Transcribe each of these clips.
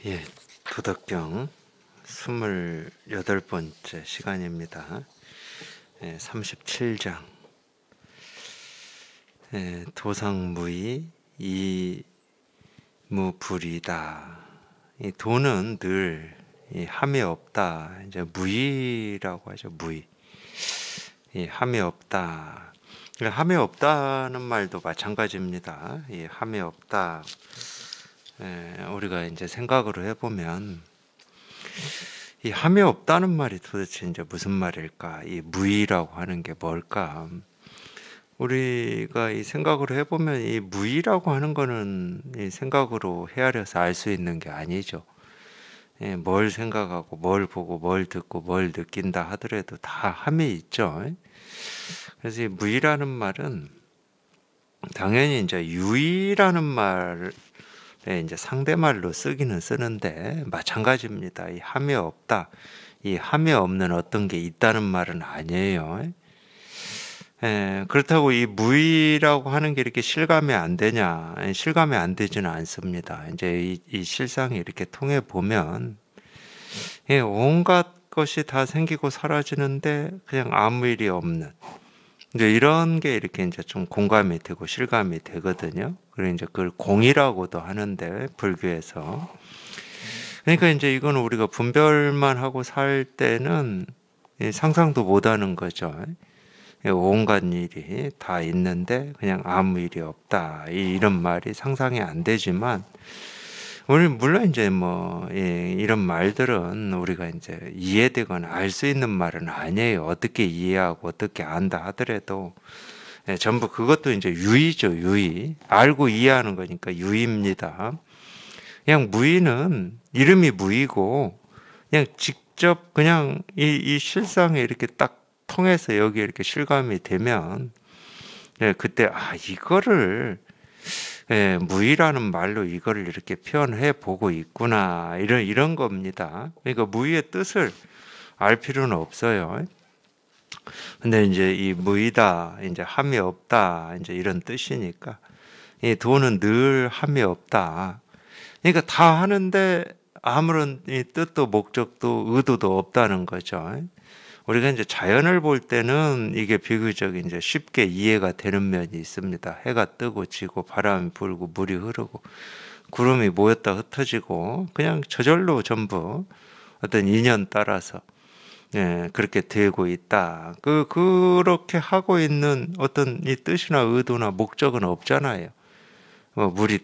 예, 도덕경 28번째 시간입니다. 37장. 도상무이 이무불이다. 이 도는 늘 함이 없다. 이제 무의라고 하죠. 무의. 이 함이 없다. 함이 없다는 말도 마찬가지입니다. 이 함이 없다. 우리가 이제 생각으로 해보면 이 함이 없다는 말이 도대체 이제 무슨 말일까? 이 무의라고 하는 게 뭘까? 우리가 이 생각으로 해보면 이 무의라고 하는 거는 이 생각으로 헤아려서 알 수 있는 게 아니죠. 뭘 생각하고 뭘 보고 뭘 듣고 뭘 느낀다 하더라도 다 함이 있죠. 그래서 이 무의라는 말은 당연히 이제 유의라는 말 이제 상대말로 쓰기는 쓰는데 마찬가지입니다. 이 함이 없다. 이 함이 없는 어떤 게 있다는 말은 아니에요. 그렇다고 이 무의라고 하는 게 이렇게 실감이 안 되냐? 실감이 안 되지는 않습니다. 이제 이 실상이 이렇게 통해 보면 온갖 것이 다 생기고 사라지는데 그냥 아무 일이 없는. 이제 이런 게 이렇게 이제 좀 공감이 되고 실감이 되거든요. 그리고 이제 그걸 공이라고도 하는데 불교에서. 그러니까 이제 이건 우리가 분별만 하고 살 때는 상상도 못하는 거죠. 온갖 일이 다 있는데 그냥 아무 일이 없다. 이런 말이 상상이 안 되지만 우리 물론 이제 이런 말들은 우리가 이제 이해되거나 알 수 있는 말은 아니에요. 어떻게 이해하고 어떻게 안다 하더라도 전부 그것도 이제 유의죠. 유의. 알고 이해하는 거니까 유의입니다. 그냥 무의는 이름이 무의고 그냥 직접 그냥 이 실상에 이렇게 딱 통해서 여기 이렇게 실감이 되면 그때 이거를 무의라는 말로 이거를 이렇게 표현해 보고 있구나 이런 겁니다. 그러니까 무의의 뜻을 알 필요는 없어요. 근데 이제 이 무의다, 이제 함이 없다, 이제 이런 뜻이니까 이 도는 늘 함이 없다. 그러니까 다 하는데 아무런 이 뜻도 목적도 의도도 없다는 거죠. 우리가 이제 자연을 볼 때는 이게 비교적 이제 쉽게 이해가 되는 면이 있습니다. 해가 뜨고 지고 바람이 불고 물이 흐르고 구름이 모였다 흩어지고 그냥 저절로 전부 어떤 인연 따라서 그렇게 되고 있다. 그렇게 하고 있는 어떤 이 뜻이나 의도나 목적은 없잖아요. 물이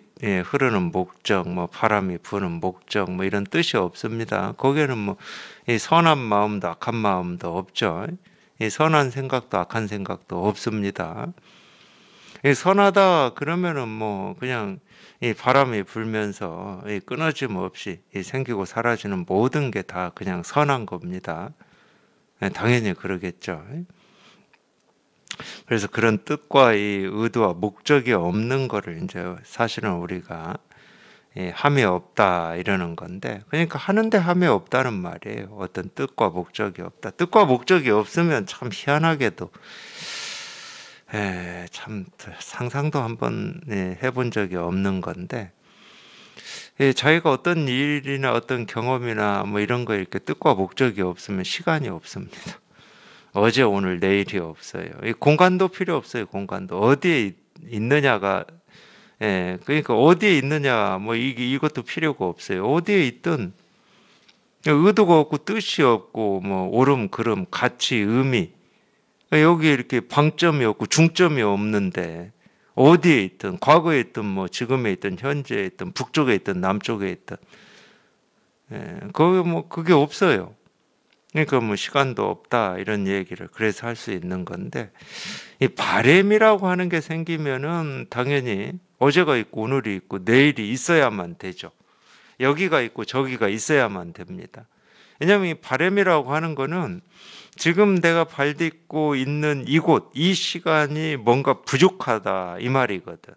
흐르는 목적, 바람이 부는 목적, 이런 뜻이 없습니다. 거기에는 이 선한 마음도 악한 마음도 없죠. 이 선한 생각도 악한 생각도 없습니다. 이 선하다 그러면은 그냥 이 바람이 불면서 이 끊어짐 없이 이 생기고 사라지는 모든 게 다 그냥 선한 겁니다. 당연히 그러겠죠. 그래서 그런 뜻과 이 의도와 목적이 없는 거를 이제 사실은 우리가 함이 없다 이러는 건데, 그러니까 하는데 함이 없다는 말이에요. 어떤 뜻과 목적이 없다. 뜻과 목적이 없으면 참 희한하게도 참 상상도 한번 해본 적이 없는 건데, 자기가 어떤 일이나 어떤 경험이나 이런 거 이렇게 뜻과 목적이 없으면 시간이 없습니다. 어제 오늘 내일이 없어요. 공간도 필요 없어요. 공간도 어디에 있느냐가 그러니까 어디에 있느냐 이것도 필요가 없어요. 어디에 있든 의도가 없고 뜻이 없고 옳음 그름 가치 의미 여기 이렇게 방점이 없고 중점이 없는데 어디에 있든 과거에 있든 지금에 있든 현재에 있든 북쪽에 있든 남쪽에 있든 거기 그게 없어요. 그러니까 시간도 없다 이런 얘기를 그래서 할 수 있는 건데, 이 바램이라고 하는 게 생기면은 당연히 어제가 있고 오늘이 있고 내일이 있어야만 되죠. 여기가 있고 저기가 있어야만 됩니다. 왜냐하면 이 바램이라고 하는 거는 지금 내가 발 딛고 있는 이곳 이 시간이 뭔가 부족하다 이 말이거든.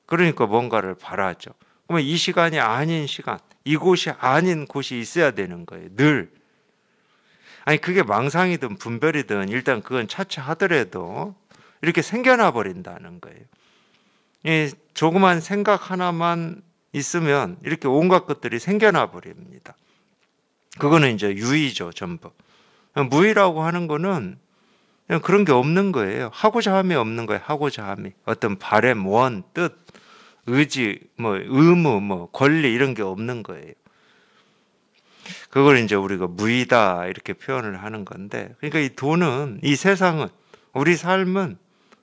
그러니까 뭔가를 바라죠. 그러면 이 시간이 아닌 시간, 이곳이 아닌 곳이 있어야 되는 거예요. 늘. 아니 그게 망상이든 분별이든 일단 그건 차차 하더라도 이렇게 생겨나 버린다는 거예요. 이 조그만 생각 하나만 있으면 이렇게 온갖 것들이 생겨나 버립니다. 그거는 이제 유의죠, 전부. 무의라고 하는 거는 그냥 그런 게 없는 거예요. 하고자 함이 없는 거예요. 하고자 함이. 어떤 바램, 원, 뜻, 의지, 뭐 의무, 뭐 권리 이런 게 없는 거예요. 그걸 이제 우리가 무의다 이렇게 표현을 하는 건데, 그러니까 이 돈은, 이 세상은, 우리 삶은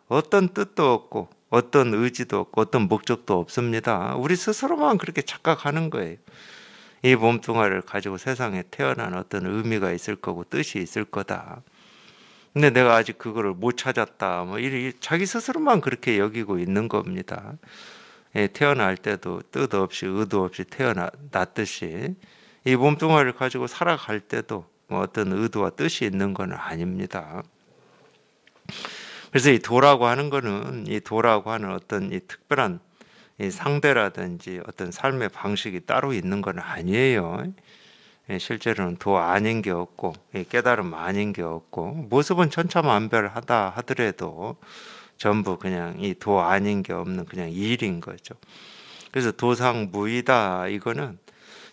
어떤 뜻도 없고 어떤 의지도 없고 어떤 목적도 없습니다. 우리 스스로만 그렇게 착각하는 거예요. 이 몸뚱아리를 가지고 세상에 태어난 어떤 의미가 있을 거고 뜻이 있을 거다. 근데 내가 아직 그거를 못 찾았다. 뭐 자기 스스로만 그렇게 여기고 있는 겁니다. 예, 태어날 때도 뜻 없이 의도 없이 태어났듯이 이 몸뚱아리를 가지고 살아갈 때도 뭐 어떤 의도와 뜻이 있는 건 아닙니다. 그래서 이 도라고 하는 거는, 이 도라고 하는 어떤 이 특별한 이 상대라든지 어떤 삶의 방식이 따로 있는 건 아니에요. 예, 실제로는 도 아닌 게 없고 깨달음 아닌 게 없고 모습은 천차만별하다 하더라도 전부 그냥 이 도 아닌 게 없는 그냥 일인 거죠. 그래서 도상무이다, 이거는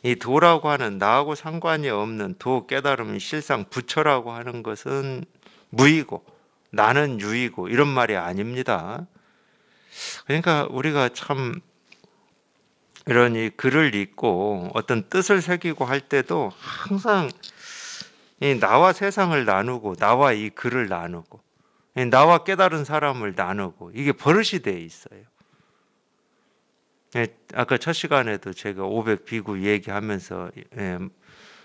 이 도라고 하는 나하고 상관이 없는 도 깨달음이 실상 부처라고 하는 것은 무이고 나는 유이고 이런 말이 아닙니다. 그러니까 우리가 참 이런 이 글을 읽고 어떤 뜻을 새기고 할 때도 항상 이 나와 세상을 나누고 나와 이 글을 나누고 이 나와 깨달은 사람을 나누고 이게 버릇이 돼 있어요. 예, 아까 첫 시간에도 제가 500 비구 얘기하면서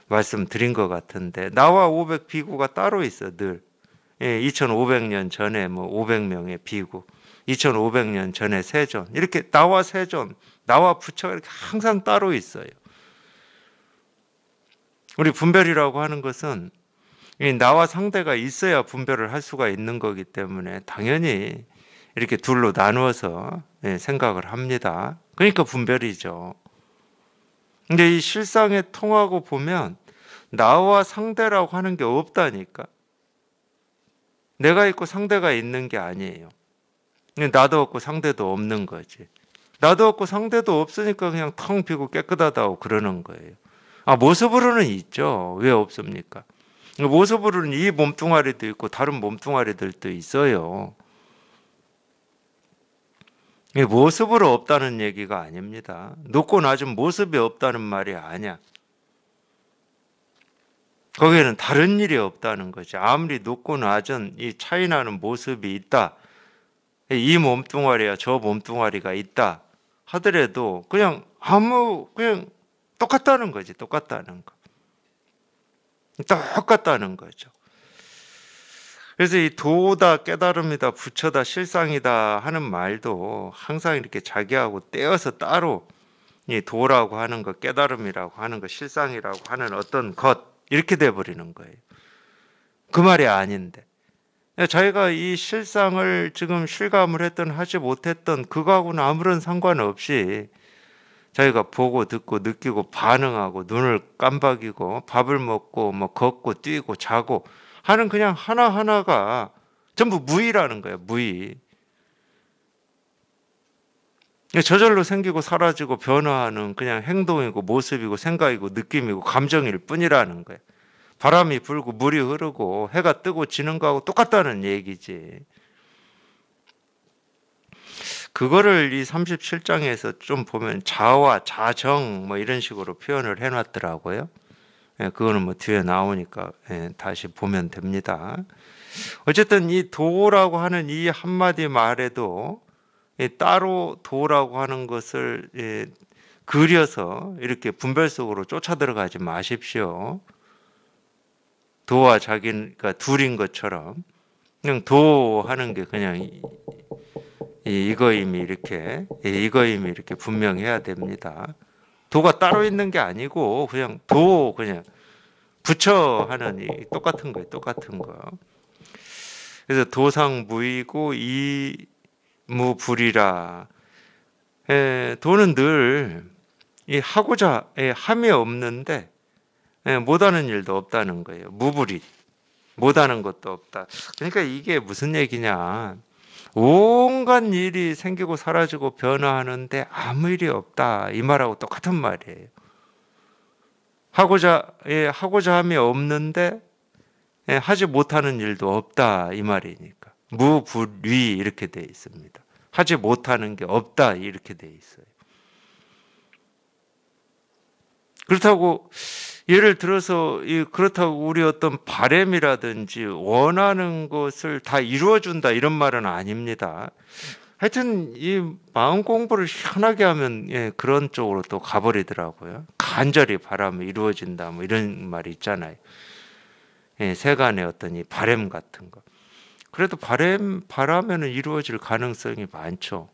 말씀드린 것 같은데 나와 500 비구가 따로 있어 늘. 2500년 전에 뭐 500명의 비구, 2500년 전에 세존, 이렇게 나와 세존, 나와 부처가 이렇게 항상 따로 있어요. 우리 분별이라고 하는 것은 이 나와 상대가 있어야 분별을 할 수가 있는 거기 때문에 당연히 이렇게 둘로 나누어서 생각을 합니다. 그러니까 분별이죠. 근데 이 실상에 통하고 보면 나와 상대라고 하는 게 없다니까. 내가 있고 상대가 있는 게 아니에요. 나도 없고 상대도 없는 거지. 나도 없고 상대도 없으니까 그냥 텅 비고 깨끗하다고 그러는 거예요. 아, 모습으로는 있죠. 왜 없습니까? 모습으로는 이 몸뚱아리도 있고 다른 몸뚱아리들도 있어요. 모습으로 없다는 얘기가 아닙니다. 높고 낮은 모습이 없다는 말이 아니야. 거기에는 다른 일이 없다는 거지. 아무리 높고 낮은 이 차이 나는 모습이 있다, 이 몸뚱아리야 저 몸뚱아리가 있다 하더라도 그냥 똑같다는 거지. 똑같다는 거. 똑같다는 거죠. 그래서 이 도다, 깨달음이다, 부처다, 실상이다 하는 말도 항상 이렇게 자기하고 떼어서 따로 이 도라고 하는 것, 깨달음이라고 하는 것, 실상이라고 하는 어떤 것 이렇게 돼버리는 거예요. 그 말이 아닌데 자기가 이 실상을 지금 실감을 했던 하지 못했던 그거하고는 아무런 상관없이 자기가 보고 듣고 느끼고 반응하고 눈을 깜박이고 밥을 먹고 뭐 걷고 뛰고 자고 하는 그냥 하나하나가 전부 무의라는 거예요. 무의. 저절로 생기고 사라지고 변화하는 그냥 행동이고 모습이고 생각이고 느낌이고 감정일 뿐이라는 거예요. 바람이 불고 물이 흐르고 해가 뜨고 지는 거하고 똑같다는 얘기지. 그거를 이 37장에서 좀 보면 자와 자정 뭐 이런 식으로 표현을 해놨더라고요. 그거는 뭐 뒤에 나오니까 다시 보면 됩니다. 어쨌든 이 도라고 하는 이 한마디 말에도 따로 도라고 하는 것을 그려서 이렇게 분별 속으로 쫓아 들어가지 마십시오. 도와 자기가 둘인 것처럼 그냥 도 하는 게 그냥 이거임이 이렇게 분명해야 됩니다. 도가 따로 있는 게 아니고 그냥 그냥 부처 하는 똑같은 거예요. 똑같은 거. 그래서 도상무이고 이무불이라. 도는 늘 이 하고자 함이 없는데 못하는 일도 없다는 거예요. 무불이. 못하는 것도 없다. 그러니까 이게 무슨 얘기냐. 온갖 일이 생기고 사라지고 변화하는데 아무 일이 없다. 이 말하고 똑같은 말이에요. 하고자 함이 없는데 하지 못하는 일도 없다. 이 말이니까. 무불위 이렇게 돼 있습니다. 하지 못하는 게 없다. 이렇게 돼 있어요. 그렇다고 예를 들어서 그렇다고 우리 어떤 바램이라든지 원하는 것을 다 이루어준다 이런 말은 아닙니다. 하여튼 이 마음 공부를 희한하게 하면 그런 쪽으로 또 가버리더라고요. 간절히 바라면 이루어진다 뭐 이런 말이 있잖아요. 세간의 어떤 이 바램 같은 거. 그래도 바라면은 이루어질 가능성이 많죠.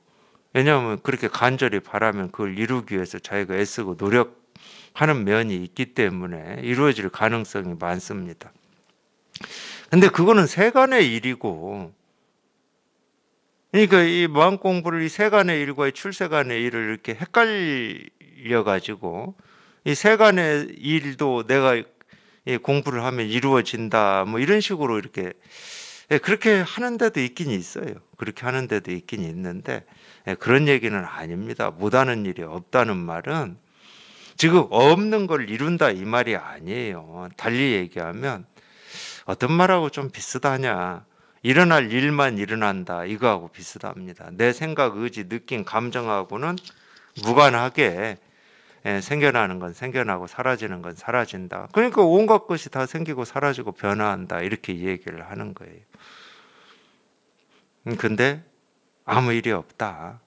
왜냐하면 그렇게 간절히 바라면 그걸 이루기 위해서 자기가 애쓰고 노력하는 면이 있기 때문에 이루어질 가능성이 많습니다. 근데 그거는 세간의 일이고, 그러니까 이 마음 공부를 이 세간의 일과 이 출세간의 일을 이렇게 헷갈려 가지고 이 세간의 일도 내가 공부를 하면 이루어진다 뭐 이런 식으로 이렇게 그렇게 하는 데도 있긴 있어요. 그렇게 하는 데도 있긴 있는데 그런 얘기는 아닙니다. 못하는 일이 없다는 말은 지금 없는 걸 이룬다 이 말이 아니에요. 달리 얘기하면 어떤 말하고 좀 비슷하냐. 일어날 일만 일어난다 이거하고 비슷합니다. 내 생각, 의지, 느낌, 감정하고는 무관하게 생겨나는 건 생겨나고 사라지는 건 사라진다. 그러니까 온갖 것이 다 생기고 사라지고 변화한다 이렇게 얘기를 하는 거예요. 근데 아무 일이 없다.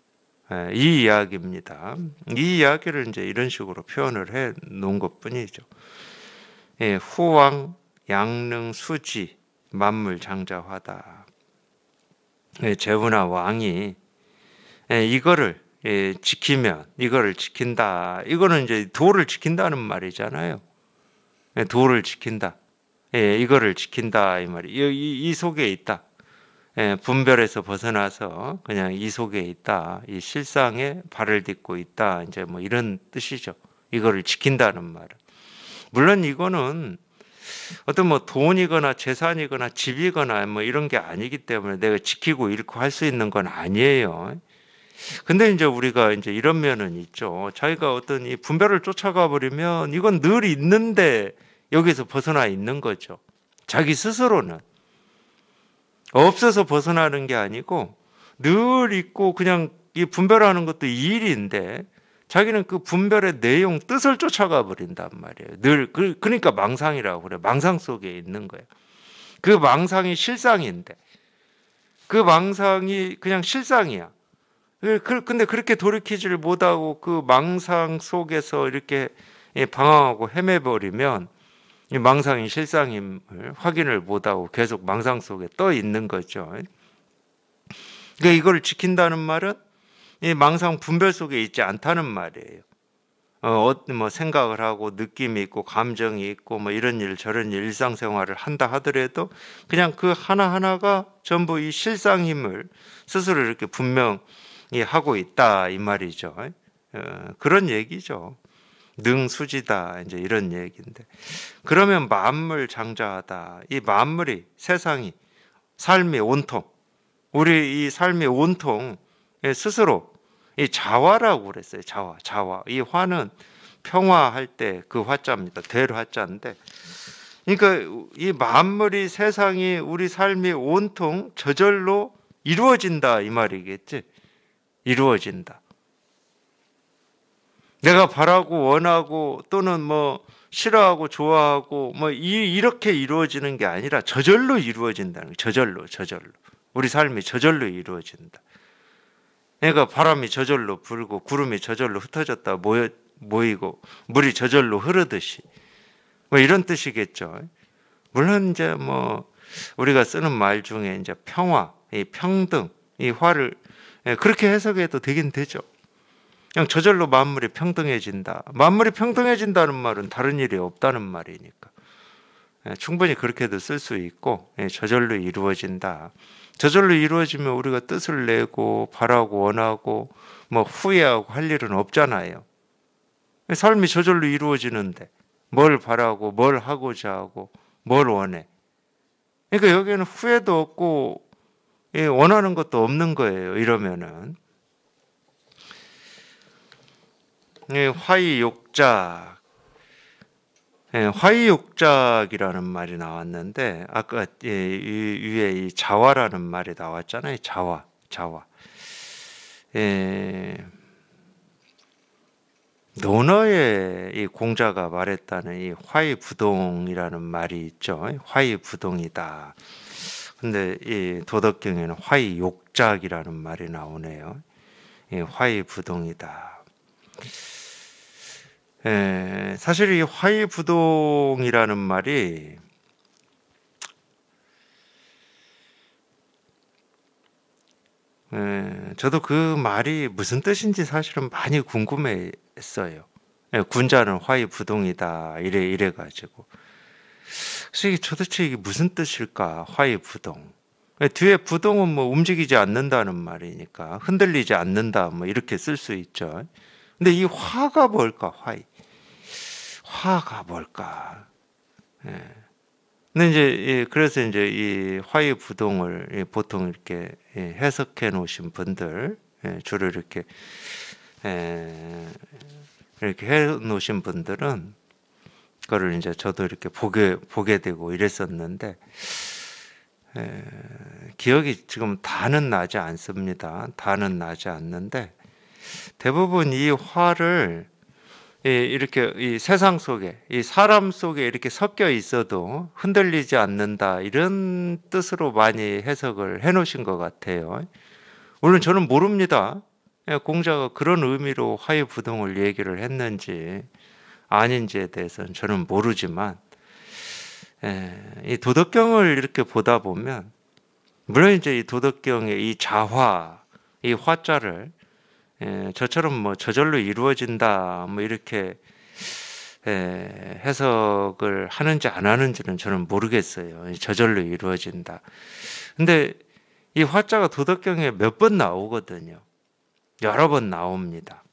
이 이야기입니다. 이 이야기를 이제 이런 식으로 표현을 해 놓은 것 뿐이죠. 후왕, 양릉, 수지, 만물, 장자화다. 제후나 왕이 이거를 지키면 이거를 지킨다. 이거는 이제 도를 지킨다는 말이잖아요. 도를 지킨다. 이거를 지킨다 이 말이. 이 속에 있다. 분별에서 벗어나서 그냥 이 속에 있다. 이 실상에 발을 딛고 있다. 이제 뭐 이런 뜻이죠. 이거를 지킨다는 말은. 물론 이거는 어떤 뭐 돈이거나 재산이거나 집이거나 뭐 이런 게 아니기 때문에 내가 지키고 잃고 할 수 있는 건 아니에요. 근데 이제 우리가 이제 이런 면은 있죠. 자기가 어떤 이 분별을 쫓아가 버리면 이건 늘 있는데 여기서 벗어나 있는 거죠. 자기 스스로는. 없어서 벗어나는 게 아니고 늘 있고 그냥 이 분별하는 것도 일인데 자기는 그 분별의 내용, 뜻을 쫓아가 버린단 말이에요. 늘 그러니까 망상이라고 그래. 망상 속에 있는 거예요. 그 망상이 실상인데 그 망상이 그냥 실상이야. 근데 그렇게 돌이키지를 못하고 그 망상 속에서 이렇게 방황하고 헤매버리면 이 망상이 실상임을 확인을 못하고 계속 망상 속에 떠 있는 거죠. 그러니까 이걸 지킨다는 말은 이 망상 분별 속에 있지 않다는 말이에요. 뭐 생각을 하고 느낌이 있고 감정이 있고 뭐 이런 일 저런 일 일상생활을 한다 하더라도 그냥 그 하나하나가 전부 이 실상임을 스스로 이렇게 분명히 하고 있다 이 말이죠. 그런 얘기죠. 능수지다 이제 이런 얘기인데 그러면 만물 장자하다. 이 만물이 세상이 삶이 온통 우리 이 삶이 온통 스스로 이 자화라고 그랬어요. 자화. 이 화는 평화할 때 그 화자입니다. 될 화자인데 그러니까 이 만물이 세상이 우리 삶이 온통 저절로 이루어진다 이 말이겠지. 이루어진다. 내가 바라고 원하고 또는 뭐 싫어하고 좋아하고 뭐 이렇게 이루어지는 게 아니라 저절로 이루어진다는 거예요. 저절로. 우리 삶이 저절로 이루어진다. 그러니까 바람이 저절로 불고 구름이 저절로 흩어졌다 모이고 물이 저절로 흐르듯이 뭐 이런 뜻이겠죠. 물론 이제 뭐 우리가 쓰는 말 중에 이제 평화, 이 평등, 이 화를 그렇게 해석해도 되긴 되죠. 그냥 저절로 만물이 평등해진다. 만물이 평등해진다는 말은 다른 일이 없다는 말이니까. 충분히 그렇게도 쓸 수 있고 저절로 이루어진다. 저절로 이루어지면 우리가 뜻을 내고 바라고 원하고 뭐 후회하고 할 일은 없잖아요. 삶이 저절로 이루어지는데 뭘 바라고 뭘 하고자 하고 뭘 원해. 그러니까 여기에는 후회도 없고 원하는 것도 없는 거예요. 이러면은 화이욕작, 화이욕작이라는 말이 나왔는데 아까 위에 이 자화라는 말이 나왔잖아요. 자화. 논어의 이 공자가 말했다는 이 화이부동이라는 말이 있죠. 화이부동이다. 근데 이 도덕경에는 화이욕작이라는 말이 나오네요. 화이부동이다. 사실 이 화이부동이라는 말이 저도 그 말이 무슨 뜻인지 사실은 많이 궁금했어요. 군자는 화이부동이다 이래 가지고 그래서 이게 도대체 이게 무슨 뜻일까? 화이부동. 뒤에 부동은 뭐 움직이지 않는다는 말이니까 흔들리지 않는다 뭐 이렇게 쓸 수 있죠. 근데 이 화가 뭘까? 화가 뭘까? 근데 이제 그래서 이제 이 화이부동을 보통 이렇게 해석해 놓으신 분들, 주로 이렇게 해 놓으신 분들은 그거를 이제 저도 이렇게 보게 되고 이랬었는데 기억이 지금 다는 나지 않습니다. 다는 나지 않는데 대부분 이 화를 이렇게 이 세상 속에 이 사람 속에 이렇게 섞여 있어도 흔들리지 않는다 이런 뜻으로 많이 해석을 해 놓으신 것 같아요. 물론 저는 모릅니다. 공자가 그런 의미로 화이부동을 얘기를 했는지 아닌지에 대해서는 저는 모르지만 이 도덕경을 이렇게 보다 보면 물론 이제 이 도덕경의 이 자화, 이 화자를 저처럼 뭐 저절로 이루어진다 뭐 이렇게 해석을 하는지 안 하는지는 저는 모르겠어요. 저절로 이루어진다. 근데 이 화자가 도덕경에 몇 번 나오거든요. 여러 번 나옵니다.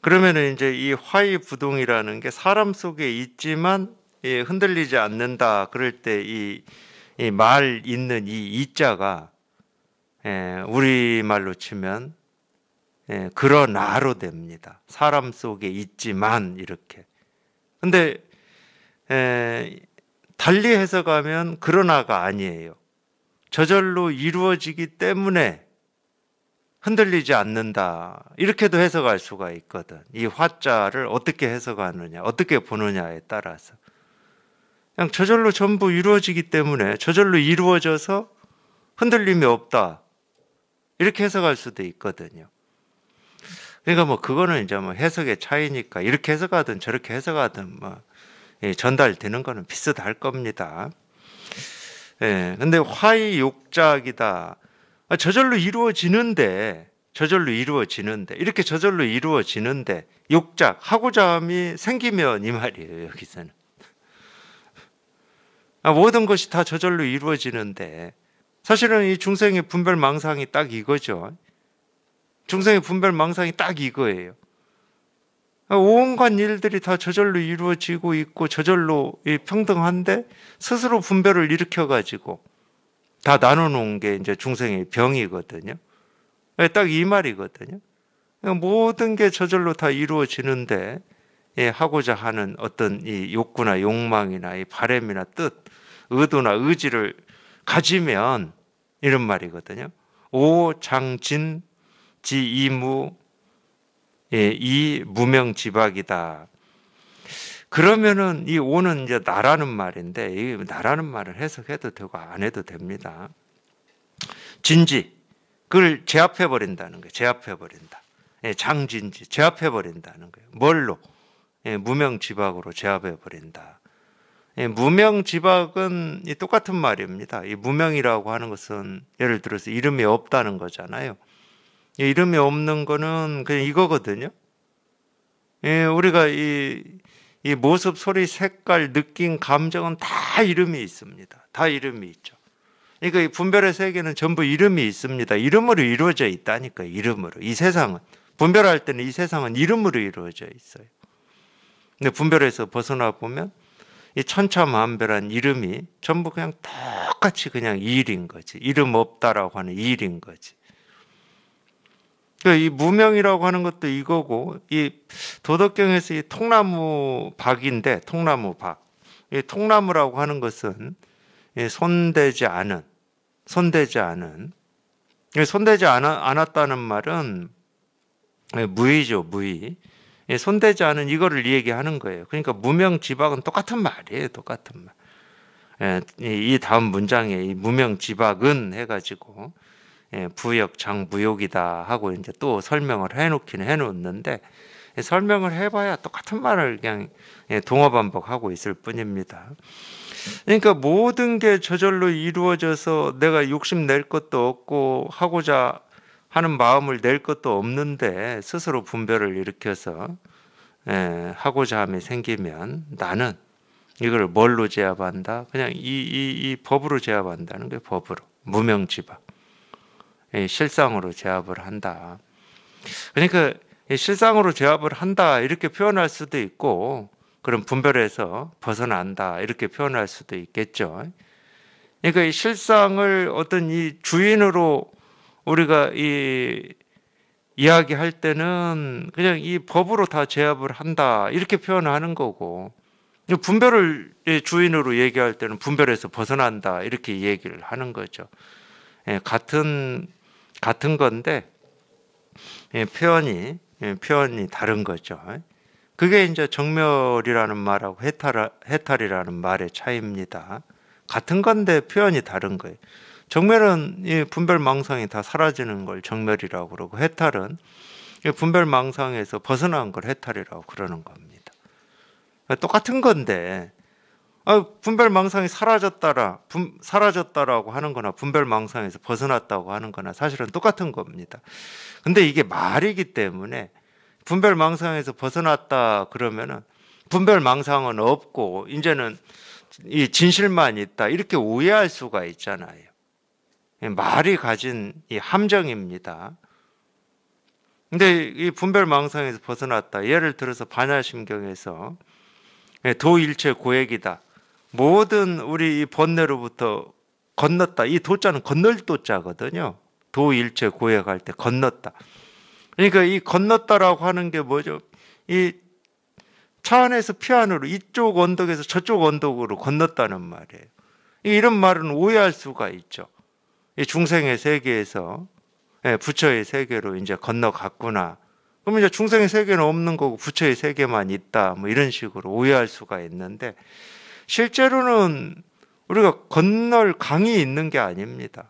그러면은 이제 이 화이부동이라는 게 사람 속에 있지만 흔들리지 않는다. 그럴 때 이 말 있는 이 이자가 우리말로 치면 그러나로 됩니다. 사람 속에 있지만 이렇게. 근데 달리 해석하면 그러나가 아니에요. 저절로 이루어지기 때문에 흔들리지 않는다. 이렇게도 해석할 수가 있거든. 이 화자를 어떻게 해석하느냐, 어떻게 보느냐에 따라서. 그냥 저절로 전부 이루어지기 때문에 저절로 이루어져서 흔들림이 없다. 이렇게 해석할 수도 있거든요. 그러니까 뭐 그거는 이제 뭐 해석의 차이니까 이렇게 해석하든 저렇게 해석하든 뭐 전달되는 거는 비슷할 겁니다. 근데 화이욕작이다. 저절로 이루어지는데 이렇게 저절로 이루어지는데 욕작 하고자 함이 생기면 이 말이에요. 여기서는 모든 것이 다 저절로 이루어지는데 사실은 이 중생의 분별망상이 딱 이거죠. 중생의 분별망상이 딱 이거예요. 온갖 일들이 다 저절로 이루어지고 있고 저절로 평등한데 스스로 분별을 일으켜가지고 다 나눠놓은 게 이제 중생의 병이거든요. 딱 이 말이거든요. 모든 게 저절로 다 이루어지는데 하고자 하는 어떤 이 욕구나 욕망이나 이 바람이나 뜻, 의도나 의지를 가지면 이런 말이거든요. 오장진 지이무 이 무명지박이다. 그러면은 이 오는 이제 나라는 말인데 이 나라는 말을 해석해도 되고 안 해도 됩니다. 진지 그걸 제압해 버린다는 거예요. 제압해 버린다. 장진지 제압해 버린다는 거예요. 뭘로? 무명지박으로 제압해 버린다. 무명지박은 똑같은 말입니다. 이 무명이라고 하는 것은 예를 들어서 이름이 없다는 거잖아요. 이름이 없는 거는 그냥 이거거든요. 우리가 이 모습, 소리, 색깔, 느낌, 감정은 다 이름이 있습니다. 다 이름이 있죠. 그러니까 이 분별의 세계는 전부 이름이 있습니다. 이름으로 이루어져 있다니까요. 이름으로. 이 세상은. 분별할 때는 이 세상은 이름으로 이루어져 있어요. 근데 분별에서 벗어나 보면 이 천차만별한 이름이 전부 그냥 똑같이 그냥 일인 거지. 이름 없다라고 하는 일인 거지. 그러니까 이 무명이라고 하는 것도 이거고, 이 도덕경에서 이 통나무 박인데, 통나무 박. 이 통나무라고 하는 것은 손대지 않은, 손대지 않은, 손대지 않았다는 말은 무의죠, 무의. 손대지 않은 이거를 얘기하는 거예요. 그러니까 무명지박은 똑같은 말이에요, 똑같은 말. 이 다음 문장에 이 무명지박은 해가지고 부역 장부욕이다 하고 이제 또 설명을 해놓기는 해놓는데, 설명을 해봐야 똑같은 말을 그냥 동어반복하고 있을 뿐입니다. 그러니까 모든 게 저절로 이루어져서 내가 욕심 낼 것도 없고 하고자 하는 마음을 낼 것도 없는데 스스로 분별을 일으켜서 하고자 함이 생기면 나는 이걸 뭘로 제압한다? 그냥 이 법으로 제압한다는 게 법으로. 무명지박. 실상으로 제압을 한다. 그러니까 실상으로 제압을 한다 이렇게 표현할 수도 있고, 그런 분별에서 벗어난다 이렇게 표현할 수도 있겠죠. 그러니까 이 실상을 어떤 이 주인으로 우리가 이야기할 때는 그냥 이 법으로 다 제압을 한다 이렇게 표현하는 거고, 분별을 주인으로 얘기할 때는 분별에서 벗어난다 이렇게 얘기를 하는 거죠. 같은 건데 표현이 다른 거죠. 그게 이제 정멸이라는 말하고 해탈이라는 말의 차이입니다. 같은 건데 표현이 다른 거예요. 정멸은 이 분별망상이 다 사라지는 걸 정멸이라고 그러고, 해탈은 이 분별망상에서 벗어난 걸 해탈이라고 그러는 겁니다. 똑같은 건데 분별망상이 사라졌다라고 하는 거나 분별망상에서 벗어났다고 하는 거나 사실은 똑같은 겁니다. 근데 이게 말이기 때문에 분별망상에서 벗어났다 그러면은 분별망상은 없고 이제는 이 진실만 있다 이렇게 오해할 수가 있잖아요. 말이 가진 이 함정입니다. 근데 이 분별망상에서 벗어났다, 예를 들어서 반야심경에서 도일체 고액이다, 모든 우리 이 번뇌로부터 건넜다, 이 도자는 건널 도자거든요. 도일체 고액할 때 건넜다. 그러니까 이 건넜다라고 하는 게 뭐죠? 이 차 안에서 피 안으로, 이쪽 언덕에서 저쪽 언덕으로 건넜다는 말이에요. 이런 말은 오해할 수가 있죠. 이 중생의 세계에서 부처의 세계로 이제 건너갔구나. 그러면 이제 중생의 세계는 없는 거고 부처의 세계만 있다, 뭐 이런 식으로 오해할 수가 있는데, 실제로는 우리가 건널 강이 있는 게 아닙니다.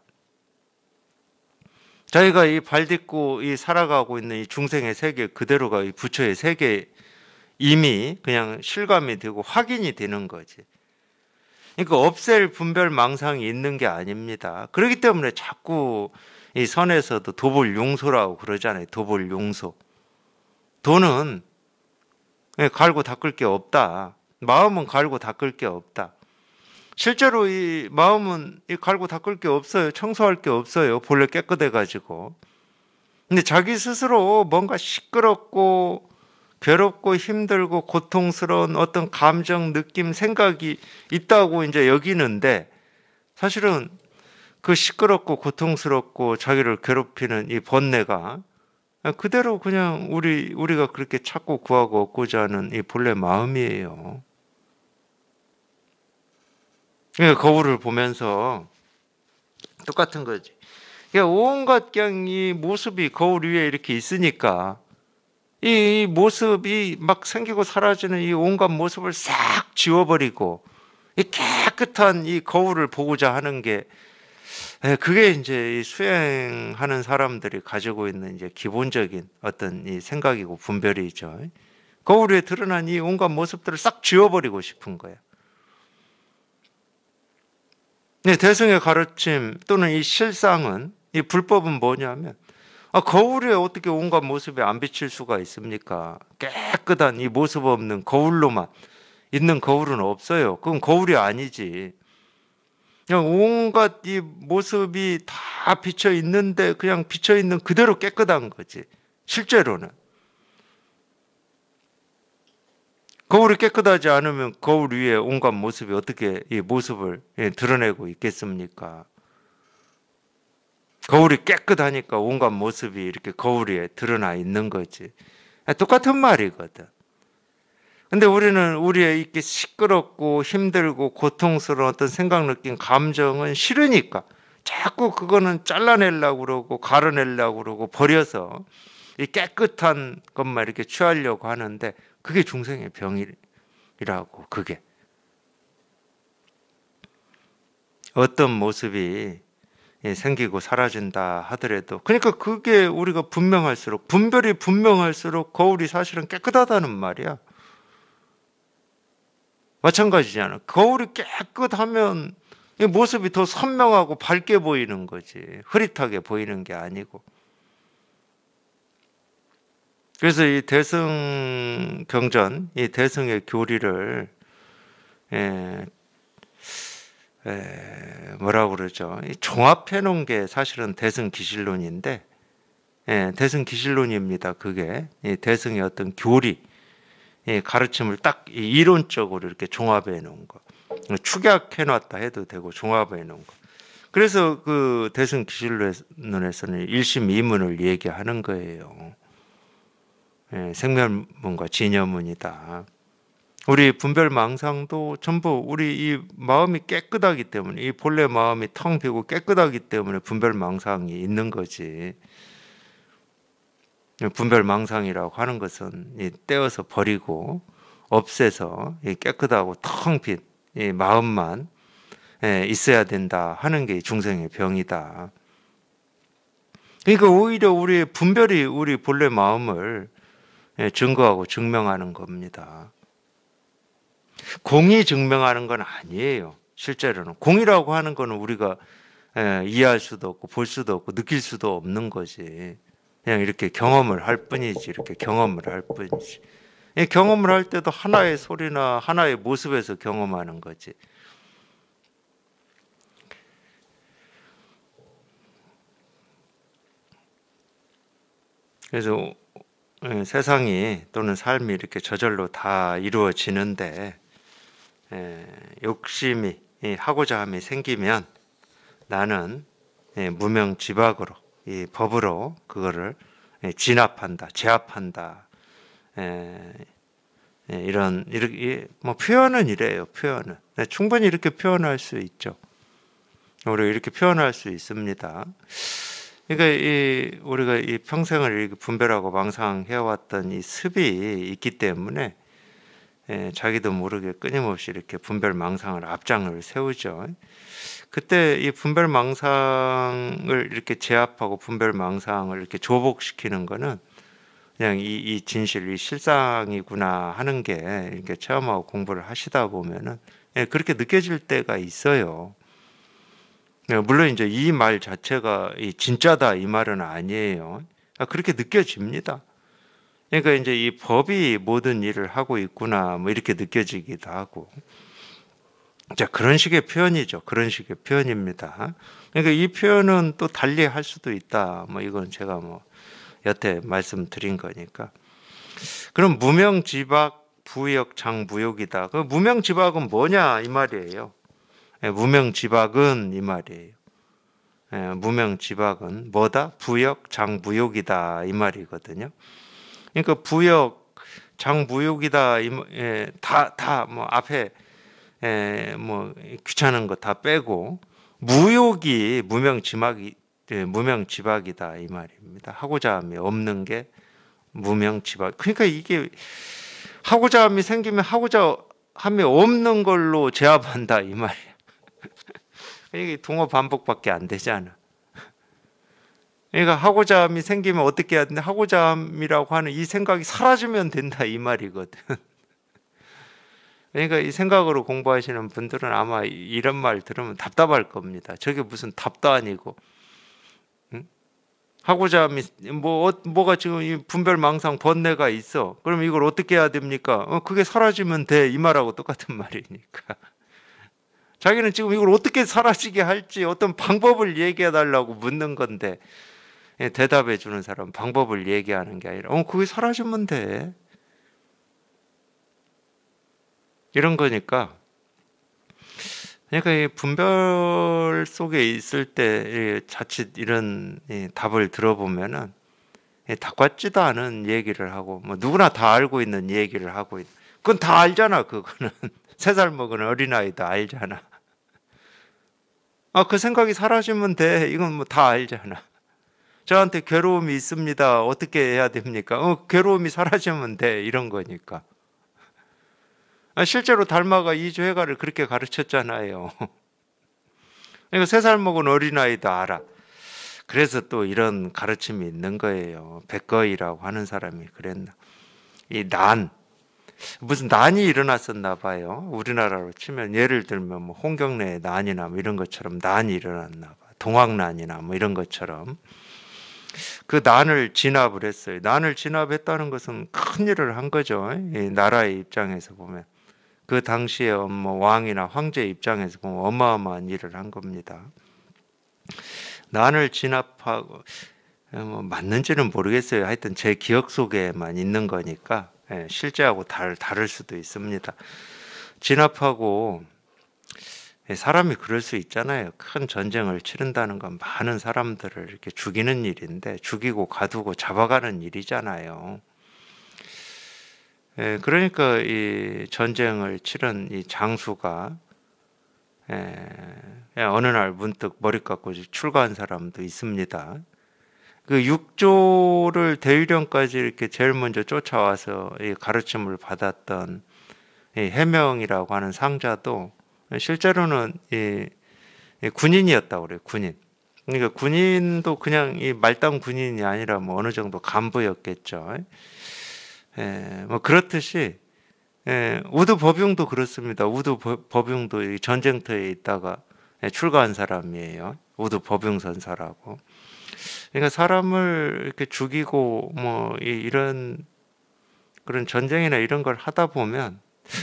저희가 이 발 딛고 이 살아가고 있는 이 중생의 세계 그대로가 이 부처의 세계 이미 그냥 실감이 되고 확인이 되는 거지. 그러니까 없앨 분별 망상이 있는 게 아닙니다. 그렇기 때문에 자꾸 이 선에서도 도불용소라고 그러잖아요. 도불용소. 도는 갈고 닦을 게 없다. 마음은 갈고 닦을 게 없다. 실제로 이 마음은 이 갈고 닦을 게 없어요. 청소할 게 없어요. 본래 깨끗해 가지고. 근데 자기 스스로 뭔가 시끄럽고 괴롭고 힘들고 고통스러운 어떤 감정, 느낌, 생각이 있다고 이제 여기는데, 사실은 그 시끄럽고 고통스럽고 자기를 괴롭히는 이 번뇌가 그대로 그냥 우리가 그렇게 찾고 구하고 얻고자 하는 이 본래 마음이에요. 거울을 보면서 똑같은 거지. 온갖 그냥 이 모습이 거울 위에 이렇게 있으니까 이 모습이 막 생기고 사라지는 이 온갖 모습을 싹 지워버리고 이 깨끗한 이 거울을 보고자 하는 게, 그게 이제 이 수행하는 사람들이 가지고 있는 이제 기본적인 어떤 이 생각이고 분별이죠. 거울 위에 드러난 이 온갖 모습들을 싹 지워버리고 싶은 거예요. 대승의 가르침 또는 이 실상은, 이 불법은 뭐냐면, 거울에 어떻게 온갖 모습에 안 비칠 수가 있습니까? 깨끗한 이 모습 없는 거울로만 있는 거울은 없어요. 그건 거울이 아니지. 그냥 온갖 이 모습이 다 비쳐 있는데 그냥 비쳐 있는 그대로 깨끗한 거지. 실제로는. 거울이 깨끗하지 않으면 거울 위에 온갖 모습이 어떻게 이 모습을 드러내고 있겠습니까? 거울이 깨끗하니까 온갖 모습이 이렇게 거울 위에 드러나 있는 거지. 똑같은 말이거든. 근데 우리는 우리의 이렇게 시끄럽고 힘들고 고통스러운 어떤 생각, 느낀 감정은 싫으니까 자꾸 그거는 잘라내려고 그러고 가려내려고 그러고 버려서 이 깨끗한 것만 이렇게 취하려고 하는데 그게 중생의 병이라고. 그게 어떤 모습이 생기고 사라진다 하더라도, 그러니까 그게 우리가 분명할수록, 분별이 분명할수록 거울이 사실은 깨끗하다는 말이야. 마찬가지잖아. 거울이 깨끗하면 이 모습이 더 선명하고 밝게 보이는 거지, 흐릿하게 보이는 게 아니고. 그래서 이 대승경전, 이 대승의 교리를 뭐라고 그러죠? 종합해 놓은 게 사실은 대승기실론인데, 대승기실론입니다. 그게 이 대승의 어떤 교리, 가르침을 딱 이론적으로 이렇게 종합해 놓은 거, 축약해 놨다 해도 되고 종합해 놓은 거. 그래서 그 대승기실론에서는 일심이문을 얘기하는 거예요. 생멸문과 진여문이다. 우리 분별망상도 전부 우리 이 마음이 깨끗하기 때문에, 이 본래 마음이 텅 비고 깨끗하기 때문에 분별망상이 있는 거지. 분별망상이라고 하는 것은 떼어서 버리고 없애서 깨끗하고 텅 빈 이 마음만 있어야 된다 하는 게 중생의 병이다. 그러니까 오히려 우리의 분별이 우리 본래 마음을 증거하고 증명하는 겁니다. 공이 증명하는 건 아니에요. 실제로는 공이라고 하는 거는 우리가 이해할 수도 없고 볼 수도 없고 느낄 수도 없는 거지. 그냥 이렇게 경험을 할 뿐이지. 이렇게 경험을 할 뿐이지. 경험을 할 때도 하나의 소리나 하나의 모습에서 경험하는 거지. 그래서 세상이 또는 삶이 이렇게 저절로 다 이루어지는데, 욕심이, 하고자 함이 생기면 나는 무명지박으로, 이 법으로 그거를 진압한다, 제압한다. 이렇게 뭐 표현은 이래요. 표현은 충분히 이렇게 표현할 수 있죠. 우리가 이렇게 표현할 수 있습니다. 그러니까 우리가 이 평생을 이렇게 분별하고 망상해왔던 이 습이 있기 때문에 자기도 모르게 끊임없이 이렇게 분별 망상을 앞장을 세우죠. 그때 이 분별 망상을 이렇게 제압하고 분별 망상을 이렇게 조복시키는 거는 그냥 이 진실, 이 실상이구나 하는 게 이렇게 체험하고 공부를 하시다 보면은 그렇게 느껴질 때가 있어요. 물론 이제 이 말 자체가 진짜다 이 말은 아니에요. 그렇게 느껴집니다. 그러니까 이제 이 법이 모든 일을 하고 있구나 뭐 이렇게 느껴지기도 하고. 자, 그런 식의 표현이죠. 그런 식의 표현입니다. 그러니까 이 표현은 또 달리 할 수도 있다. 뭐 이건 제가 뭐 여태 말씀드린 거니까. 그럼 무명지박 부역 장부욕이다. 그 무명지박은 뭐냐 이 말이에요. 무명지박은 이 말이에요. 무명지박은 뭐다? 부역 장부욕이다 이 말이거든요. 그러니까 부역 장부욕이다 다 뭐 앞에 뭐 귀찮은 거 다 빼고 무욕이 무명지박이다 이 말입니다. 하고자 함이 없는 게 무명지박. 그러니까 이게 하고자 함이 생기면 하고자 함이 없는 걸로 제압한다 이 말이야. 이게 동어 반복밖에 안 되잖아. 그러니까 하고자 함이 생기면 어떻게 해야 되는데, 하고자 함이라고 하는 이 생각이 사라지면 된다 이 말이거든. 그러니까 이 생각으로 공부하시는 분들은 아마 이런 말 들으면 답답할 겁니다. 저게 무슨 답도 아니고, 응? 하고자 함이 뭐가 지금 이 분별망상 번뇌가 있어. 그럼 이걸 어떻게 해야 됩니까? 그게 사라지면 돼 이 말하고 똑같은 말이니까. 자기는 지금 이걸 어떻게 사라지게 할지 어떤 방법을 얘기해 달라고 묻는 건데, 대답해 주는 사람은 방법을 얘기하는 게 아니라 그게 사라지면 돼. 이런 거니까, 그러니까 이 분별 속에 있을 때 자칫 이런 답을 들어보면은 다 같지도 않은 얘기를 하고, 뭐 누구나 다 알고 있는 얘기를 하고 그건 다 알잖아. 그거는 3살 먹은 어린아이도 알잖아. 그 생각이 사라지면 돼. 이건 뭐 다 알잖아. 저한테 괴로움이 있습니다. 어떻게 해야 됩니까? 괴로움이 사라지면 돼. 이런 거니까. 실제로 달마가 이주회가를 그렇게 가르쳤잖아요. 그러니까 3살 먹은 어린아이도 알아. 그래서 또 이런 가르침이 있는 거예요. 백거이라고 하는 사람이 그랬나. 이 무슨 난이 일어났었나 봐요. 우리나라로 치면 예를 들면 뭐 홍경래의 난이나 뭐 이런 것처럼 난이 일어났나 봐. 동학난이나 뭐 이런 것처럼 그 난을 진압을 했어요. 난을 진압했다는 것은 큰 일을 한 거죠. 이 나라의 입장에서 보면. 그 당시에 뭐 왕이나 황제 입장에서 보면 어마어마한 일을 한 겁니다. 난을 진압하고 뭐 맞는지는 모르겠어요. 하여튼 제 기억 속에만 있는 거니까 실제하고 다를 수도 있습니다. 진압하고 사람이 그럴 수 있잖아요. 큰 전쟁을 치른다는 건 많은 사람들을 이렇게 죽이는 일인데 죽이고 가두고 잡아가는 일이잖아요. 그러니까 이 전쟁을 치른 이 장수가 어느 날 문득 머리 깎고 출가한 사람도 있습니다. 그 육조를 대유령까지 이렇게 제일 먼저 쫓아와서 이 가르침을 받았던 이 해명이라고 하는 상자도 실제로는 이 군인이었다고 그래요. 군인. 그러니까 군인도 그냥 이 말단 군인이 아니라 뭐 어느 정도 간부였겠죠. 뭐 그렇듯이 우드 법용도 그렇습니다. 우드 법용도 이 전쟁터에 있다가 출가한 사람이에요. 우드 법용 선사라고. 그러니까 사람을 이렇게 죽이고 뭐 이런 그런 전쟁이나 이런 걸 하다 보면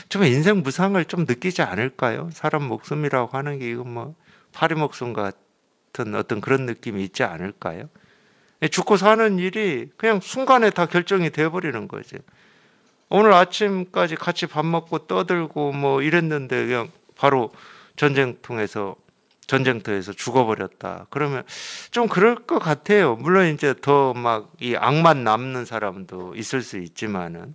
좀 인생 무상을 좀 느끼지 않을까요? 사람 목숨이라고 하는 게 이거 뭐 파리 목숨 같은 어떤 그런 느낌이 있지 않을까요? 죽고 사는 일이 그냥 순간에 다 결정이 돼버리는 거죠. 오늘 아침까지 같이 밥 먹고 떠들고 뭐 이랬는데 그냥 바로 전쟁터에서 죽어버렸다. 그러면 좀 그럴 것 같아요. 물론 이제 더 막 이 악만 남는 사람도 있을 수 있지만은,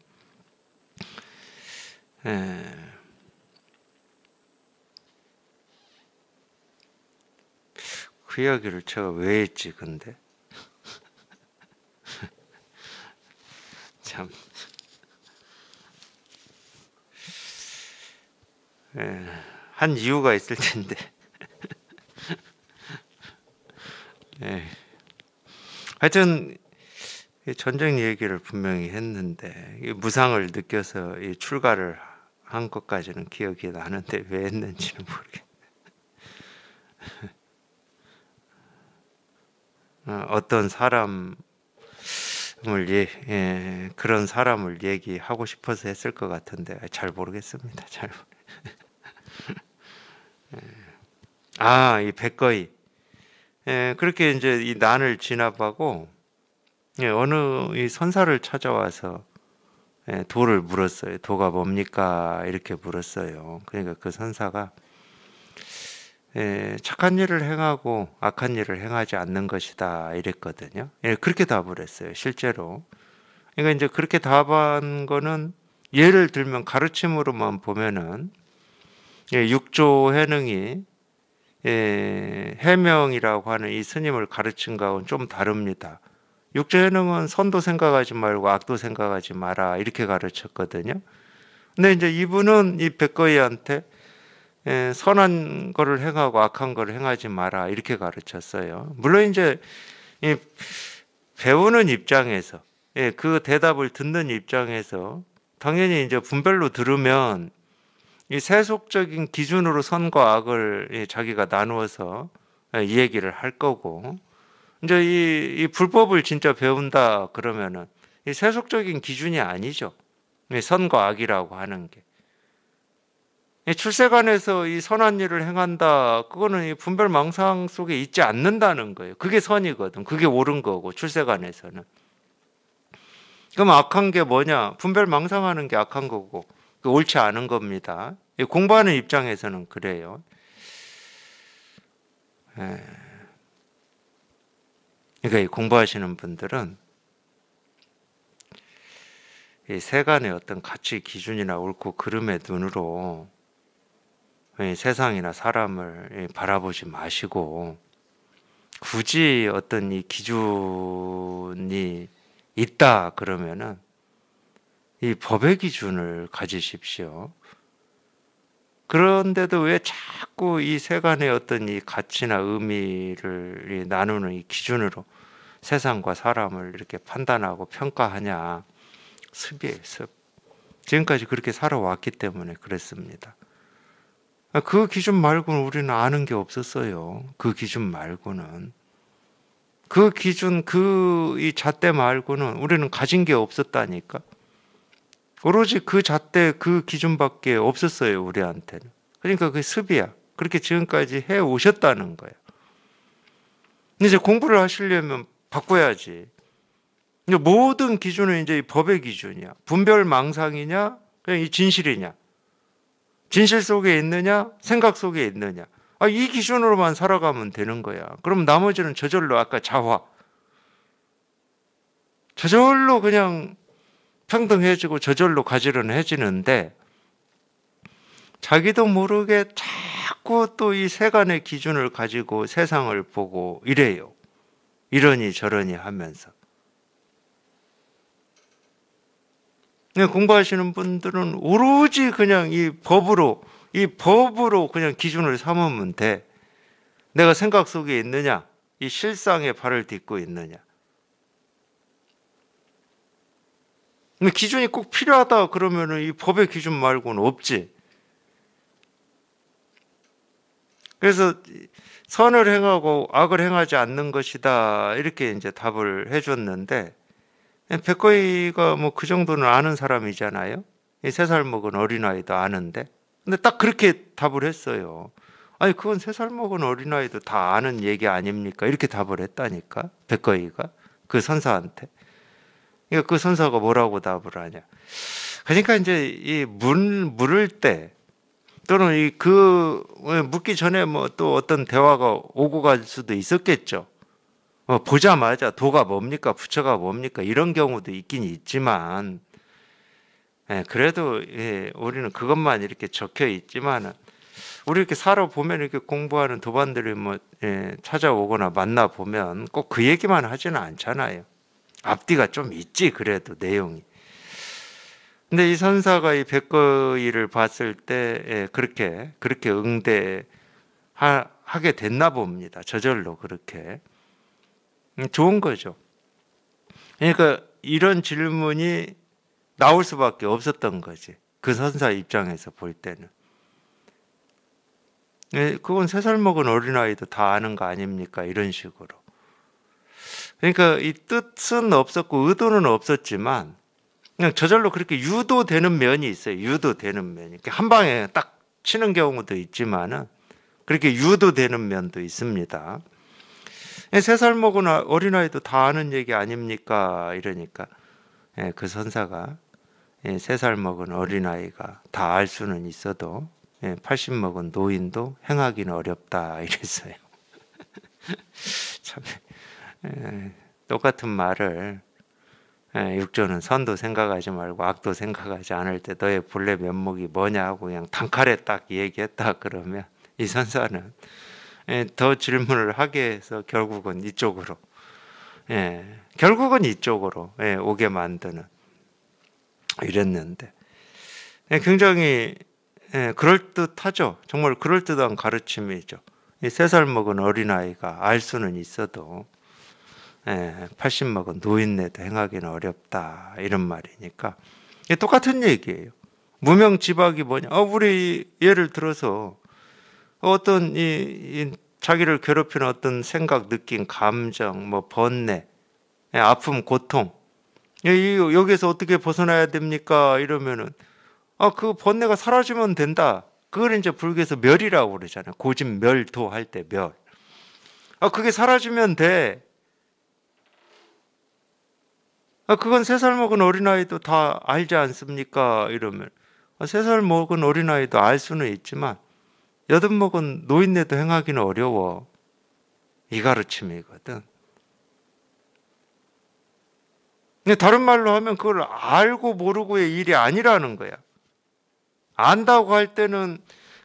그 이야기를 제가 왜 했지, 근데? 참. 한 이유가 있을 텐데. 하여튼 전쟁 얘기를 분명히 했는데 무상을 느껴서 출가를 한 것까지는 기억이 나는데 왜 했는지는 모르겠어요. 어떤 사람을 그런 사람을 얘기하고 싶어서 했을 것 같은데 잘 모르겠습니다. 이 백거이. 그렇게 이제 이 난을 진압하고 어느 이 선사를 찾아와서 도를 물었어요. 도가 뭡니까? 이렇게 물었어요. 그러니까 그 선사가 착한 일을 행하고 악한 일을 행하지 않는 것이다 이랬거든요. 그렇게 답을 했어요. 실제로. 그러니까 이제 그렇게 답한 거는 예를 들면 가르침으로만 보면은 육조 해능이 해명이라고 하는 이 스님을 가르친 거하고는 좀 다릅니다. 육조 해능은 선도 생각하지 말고 악도 생각하지 마라 이렇게 가르쳤거든요. 근데 이제 이분은 이 백거이한테 선한 거를 행하고 악한 거를 행하지 마라 이렇게 가르쳤어요. 물론 이제 이 배우는 입장에서 그 대답을 듣는 입장에서 당연히 이제 분별로 들으면 이 세속적인 기준으로 선과 악을 자기가 나누어서 이 얘기를 할 거고 이제 이 불법을 진짜 배운다 그러면은 이 세속적인 기준이 아니죠. 선과 악이라고 하는 게. 출세관에서 이 선한 일을 행한다. 그거는 이 분별망상 속에 있지 않는다는 거예요. 그게 선이거든. 그게 옳은 거고 출세관에서는. 그럼 악한 게 뭐냐? 분별망상하는 게 악한 거고 옳지 않은 겁니다. 공부하는 입장에서는 그래요. 그러니까 이 공부하시는 분들은 이 세간의 어떤 가치 기준이나 옳고 그름의 눈으로 세상이나 사람을 바라보지 마시고, 굳이 어떤 이 기준이 있다 그러면은 이 법의 기준을 가지십시오. 그런데도 왜 자꾸 이 세간의 어떤 이 가치나 의미를 나누는 이 기준으로 세상과 사람을 이렇게 판단하고 평가하냐? 습이에요, 습. 지금까지 그렇게 살아왔기 때문에 그랬습니다. 그 기준 말고는 우리는 아는 게 없었어요. 그 기준 말고는. 그 기준, 이 잣대 말고는 우리는 가진 게 없었다니까. 오로지 그 잣대, 그 기준밖에 없었어요, 우리한테는. 그러니까 그게 습이야. 그렇게 지금까지 해 오셨다는 거예요. 이제 공부를 하시려면 바꿔야지. 모든 기준은 이제 법의 기준이야. 분별망상이냐, 그냥 이 진실이냐. 진실 속에 있느냐, 생각 속에 있느냐. 이 기준으로만 살아가면 되는 거야. 그럼 나머지는 저절로 아까 자화. 저절로 그냥 평등해지고 저절로 가지런해지는데, 자기도 모르게 자꾸 또 이 세간의 기준을 가지고 세상을 보고 이래요. 이러니 저러니 하면서. 공부하시는 분들은 오로지 그냥 이 법으로 그냥 기준을 삼으면 돼. 내가 생각 속에 있느냐, 이 실상에 발을 딛고 있느냐. 근데 기준이 꼭 필요하다 그러면은 이 법의 기준 말고는 없지. 그래서 선을 행하고 악을 행하지 않는 것이다, 이렇게 이제 답을 해줬는데, 백거이가 뭐 그 정도는 아는 사람이잖아요. 3살 먹은 어린아이도 아는데. 근데 딱 그렇게 답을 했어요. 아니, 그건 3살 먹은 어린아이도 다 아는 얘기 아닙니까? 이렇게 답을 했다니까, 백거이가. 그 선사한테. 그러니까 그 선사가 뭐라고 답을 하냐. 그러니까 이제 이 물을 때, 또는 묻기 전에 뭐 또 어떤 대화가 오고 갈 수도 있었겠죠. 보자마자 도가 뭡니까? 부처가 뭡니까? 이런 경우도 있긴 있지만, 그래도 우리는 그것만 이렇게 적혀 있지만은, 우리 이렇게 살아보면 이렇게 공부하는 도반들이 뭐 찾아오거나 만나보면 꼭 그 얘기만 하지는 않잖아요. 앞뒤가 좀 있지, 그래도 내용이. 근데 이 선사가 이 백거이를 봤을 때 그렇게 하게 됐나 봅니다. 저절로 그렇게. 좋은 거죠. 그러니까 이런 질문이 나올 수밖에 없었던 거지. 그 선사 입장에서 볼 때는. 그건 3살 먹은 어린아이도 다 아는 거 아닙니까? 이런 식으로. 그러니까 이 뜻은 없었고 의도는 없었지만 그냥 저절로 그렇게 유도되는 면이 있어요. 유도되는 면이. 이렇게 한 방에 딱 치는 경우도 있지만은 그렇게 유도되는 면도 있습니다. 3살 먹은 어린아이도 다 아는 얘기 아닙니까? 이러니까 그 선사가 3살 먹은 어린아이가 다 알 수는 있어도 80 먹은 노인도 행하기는 어렵다, 이랬어요. 참 똑같은 말을 육조는 선도 생각하지 말고 악도 생각하지 않을 때 너의 본래 면목이 뭐냐 하고 그냥 단칼에 딱 얘기했다 그러면 이 선사는 더 질문을 하게 해서 결국은 이쪽으로 오게 만드는, 이랬는데 굉장히 그럴듯하죠. 정말 그럴듯한 가르침이죠. 이 3살 먹은 어린아이가 알 수는 있어도 80 먹은 노인네도 행하기는 어렵다, 이런 말이니까 똑같은 얘기예요. 무명지박이 뭐냐? 우리 예를 들어서 어떤 이 자기를 괴롭히는 어떤 생각, 느낌, 감정, 뭐 번뇌, 아픔, 고통, 여기에서 어떻게 벗어나야 됩니까? 이러면은 그 번뇌가 사라지면 된다. 그걸 이제 불교에서 멸이라고 그러잖아요. 고진멸도 할 때 멸. 그게 사라지면 돼. 그건 3살 먹은 어린아이도 다 알지 않습니까? 이러면 3살 먹은 어린아이도 알 수는 있지만 8 먹은 노인네도 행하기는 어려워. 이 가르침이거든. 근데 다른 말로 하면 그걸 알고 모르고의 일이 아니라는 거야. 안다고 할 때는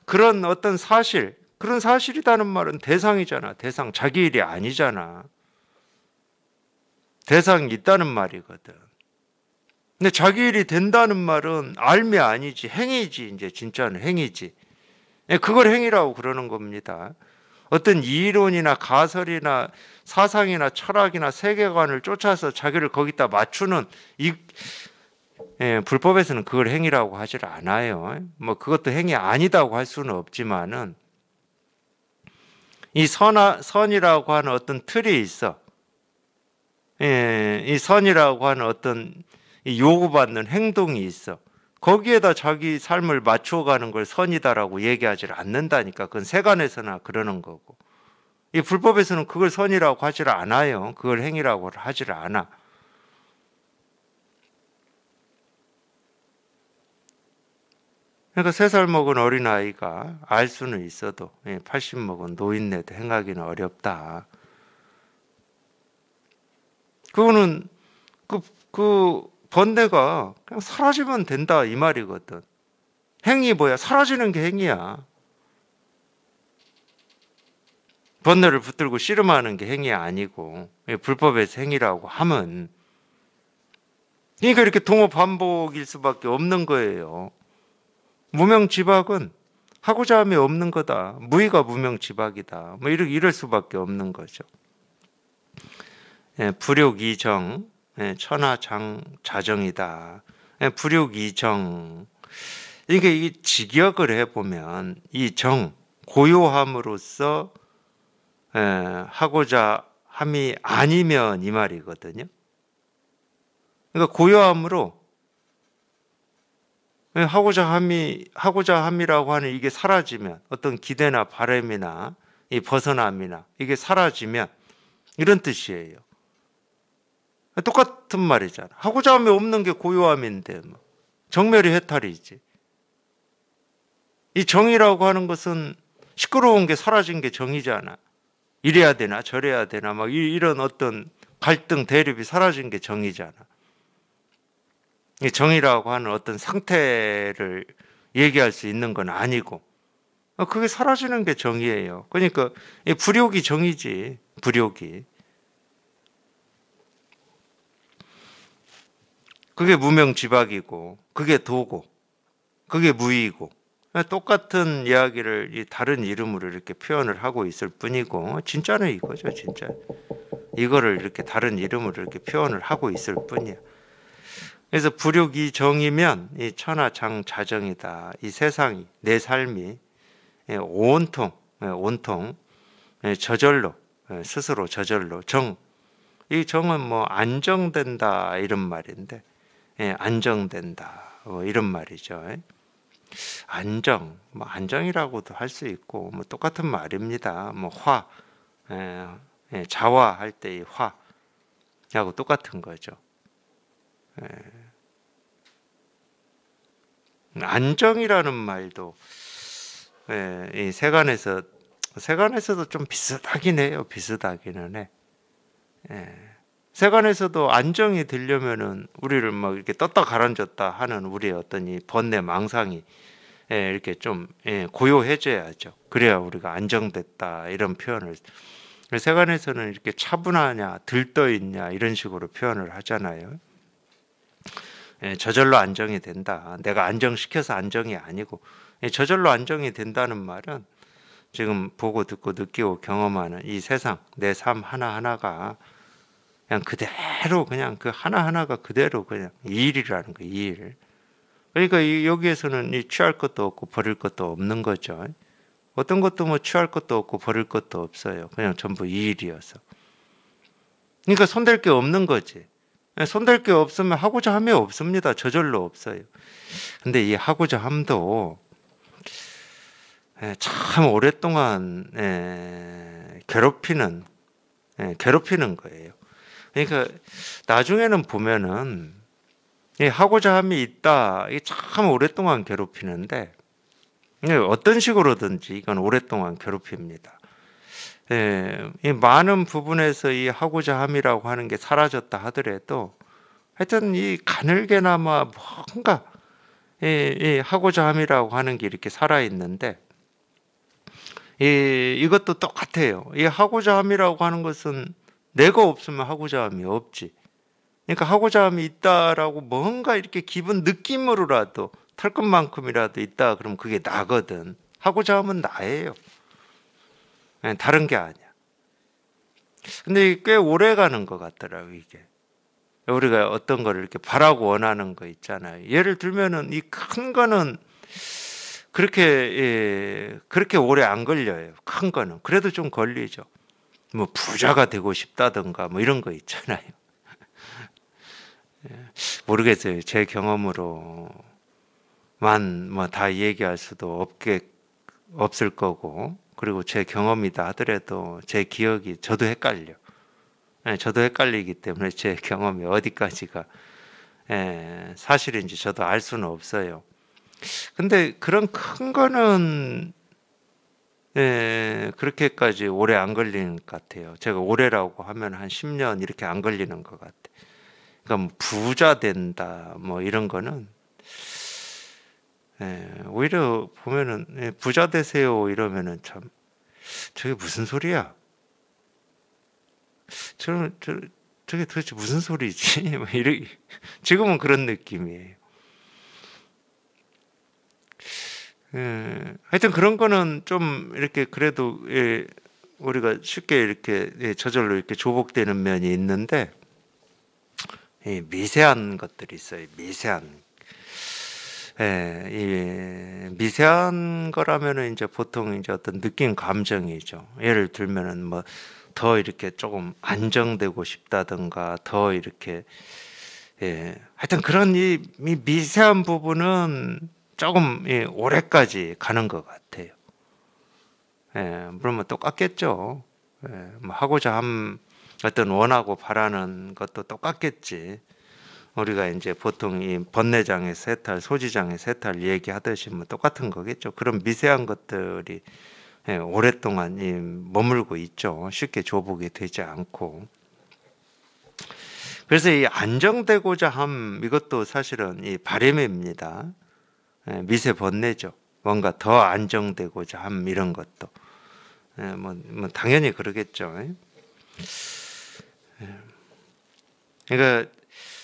그런 어떤 사실, 그런 사실이라는 말은 대상이잖아. 대상, 자기 일이 아니잖아. 대상이 있다는 말이거든. 근데 자기 일이 된다는 말은 알미 아니지, 행위지, 이제 진짜는 행위지. 그걸 행위라고 그러는 겁니다. 어떤 이론이나 가설이나 사상이나 철학이나 세계관을 쫓아서 자기를 거기다 맞추는 불법에서는 그걸 행위라고 하질 않아요. 뭐 그것도 행위 아니다고 할 수는 없지만은 이 선이라고 하는 어떤 틀이 있어. 이 선이라고 하는 어떤 요구받는 행동이 있어. 거기에다 자기 삶을 맞춰가는 걸 선이다라고 얘기하지 않는다니까. 그건 세간에서나 그러는 거고. 이 불법에서는 그걸 선이라고 하질 않아요. 그걸 행위라고 하질 않아. 그러니까 3살 먹은 어린아이가 알 수는 있어도 80 먹은 노인네도 행하기는 어렵다. 그거는 그 번뇌가 그냥 사라지면 된다 이 말이거든. 행위 뭐야? 사라지는 게 행위야. 번뇌를 붙들고 씨름하는 게 행위 아니고 불법에서 행위라고 하면 그러니까 이렇게 동업 반복일 수밖에 없는 거예요. 무명지박은 하고자 함이 없는 거다. 무의가 무명지박이다. 뭐 이럴 수밖에 없는 거죠. 불욕이정, 천하장자정이다. 불욕이정. 이게 직역을 해보면 이 정, 고요함으로써 하고자 함이 아니면 이 말이거든요. 그러니까 고요함으로 하고자 함이라고 하는 이게 사라지면 어떤 기대나 바람이나 이 벗어남이나 이게 사라지면 이런 뜻이에요. 똑같은 말이잖아. 하고자 함이 없는 게 고요함인데 뭐. 정멸이 해탈이지. 이 정이라고 하는 것은 시끄러운 게 사라진 게 정이잖아. 이래야 되나 저래야 되나 막 이런 어떤 갈등 대립이 사라진 게 정이잖아. 이 정이라고 하는 어떤 상태를 얘기할 수 있는 건 아니고 그게 사라지는 게 정이에요. 그러니까 이 불욕이 정이지. 불욕이. 그게 무명지박이고 그게 도고 그게 무의고 똑같은 이야기를 다른 이름으로 이렇게 표현을 하고 있을 뿐이고 진짜는 이거죠. 진짜 이거를 이렇게 다른 이름으로 이렇게 표현을 하고 있을 뿐이야. 그래서 불욕이 정이면 이 천하장자정이다. 이 세상이 내 삶이 온통 저절로 스스로 저절로 이 정은 뭐 안정된다 이런 말인데 안정된다 뭐 이런 말이죠. 안정 뭐 안정이라고도 할 수 있고 뭐 똑같은 말입니다. 뭐 자화할 때의 화하고 똑같은 거죠. 안정이라는 말도 이 세간에서도 좀 비슷하긴 해요. 비슷하기는 해. 세간에서도 안정이 되려면은 우리를 막 이렇게 떴다 가라앉았다 하는 우리의 어떤 이 번뇌 망상이 이렇게 좀 고요해져야죠. 그래야 우리가 안정됐다 이런 표현을. 세간에서는 이렇게 차분하냐 들떠 있냐 이런 식으로 표현을 하잖아요. 저절로 안정이 된다. 내가 안정시켜서 안정이 아니고 저절로 안정이 된다는 말은 지금 보고 듣고 느끼고 경험하는 이 세상 내 삶 하나하나가 그냥 그대로 그냥 그 하나하나가 그대로 그냥 이 일이라는 거예요. 이 일. 그러니까 여기에서는 취할 것도 없고 버릴 것도 없는 거죠. 어떤 것도 뭐 취할 것도 없고 버릴 것도 없어요. 그냥 전부 이 일이어서. 그러니까 손댈 게 없는 거지. 손댈 게 없으면 하고자 함이 없습니다. 저절로 없어요. 근데 이 하고자 함도 참 오랫동안 괴롭히는 거예요. 그러니까 나중에는 보면은 하고자 함이 있다. 이게 참 오랫동안 괴롭히는데 어떤 식으로든지 이건 오랫동안 괴롭힙니다. 이 많은 부분에서 이 하고자 함이라고 하는 게 사라졌다 하더라도 하여튼 이 가늘게나마 뭔가 이 하고자 함이라고 하는 게 이렇게 살아 있는데 이것도 똑같아요. 이 하고자 함이라고 하는 것은 내가 없으면 하고자 함이 없지. 그러니까 하고자 함이 있다라고 뭔가 이렇게 기분 느낌으로라도 털 것만큼이라도 있다 그러면 그게 나거든. 하고자 함은 나예요. 다른 게 아니야. 근데 이게 꽤 오래 가는 것 같더라고 이게. 우리가 어떤 거를 이렇게 바라고 원하는 거 있잖아요. 예를 들면은 이 큰 거는 그렇게 오래 안 걸려요. 큰 거는 그래도 좀 걸리죠. 뭐 부자가 되고 싶다든가 뭐 이런 거 있잖아요. 모르겠어요. 제 경험으로만 뭐 다 얘기할 수도 없을 거고, 그리고 제 경험이다 하더라도 제 기억이 저도 헷갈려. 저도 헷갈리기 때문에 제 경험이 어디까지가 사실인지 저도 알 수는 없어요. 근데 그런 큰 거는 그렇게까지 오래 안 걸리는 것 같아요. 제가 오래라고 하면 한 10년 이렇게 안 걸리는 것 같아요. 그러니까 뭐 부자 된다 뭐 이런 거는 오히려 보면은 부자 되세요 이러면은 참 저게 무슨 소리야? 저게 도대체 무슨 소리지? 뭐 지금은 그런 느낌이에요. 하여튼 그런 거는 좀 이렇게 그래도 우리가 쉽게 이렇게 저절로 이렇게 조복되는 면이 있는데 미세한 것들이 있어요. 이 미세한 거라면은 이제 보통 이제 어떤 느낀 감정이죠. 예를 들면은 뭐 더 이렇게 조금 안정되고 싶다든가 더 이렇게 하여튼 그런 이 미세한 부분은 조금 오래까지 가는 것 같아요. 물론 뭐 똑같겠죠. 뭐 하고자 함 어떤 원하고 바라는 것도 똑같겠지. 우리가 이제 보통 이 번뇌장애 세탈, 소지장애 세탈 얘기하듯이 뭐 똑같은 거겠죠. 그런 미세한 것들이 오랫동안 머물고 있죠. 쉽게 조복이 되지 않고. 그래서 이 안정되고자 함 이것도 사실은 이 바램입니다. 미세 번뇌죠. 뭔가 더 안정되고자 함 이런 것도 뭐 당연히 그러겠죠. 그러니까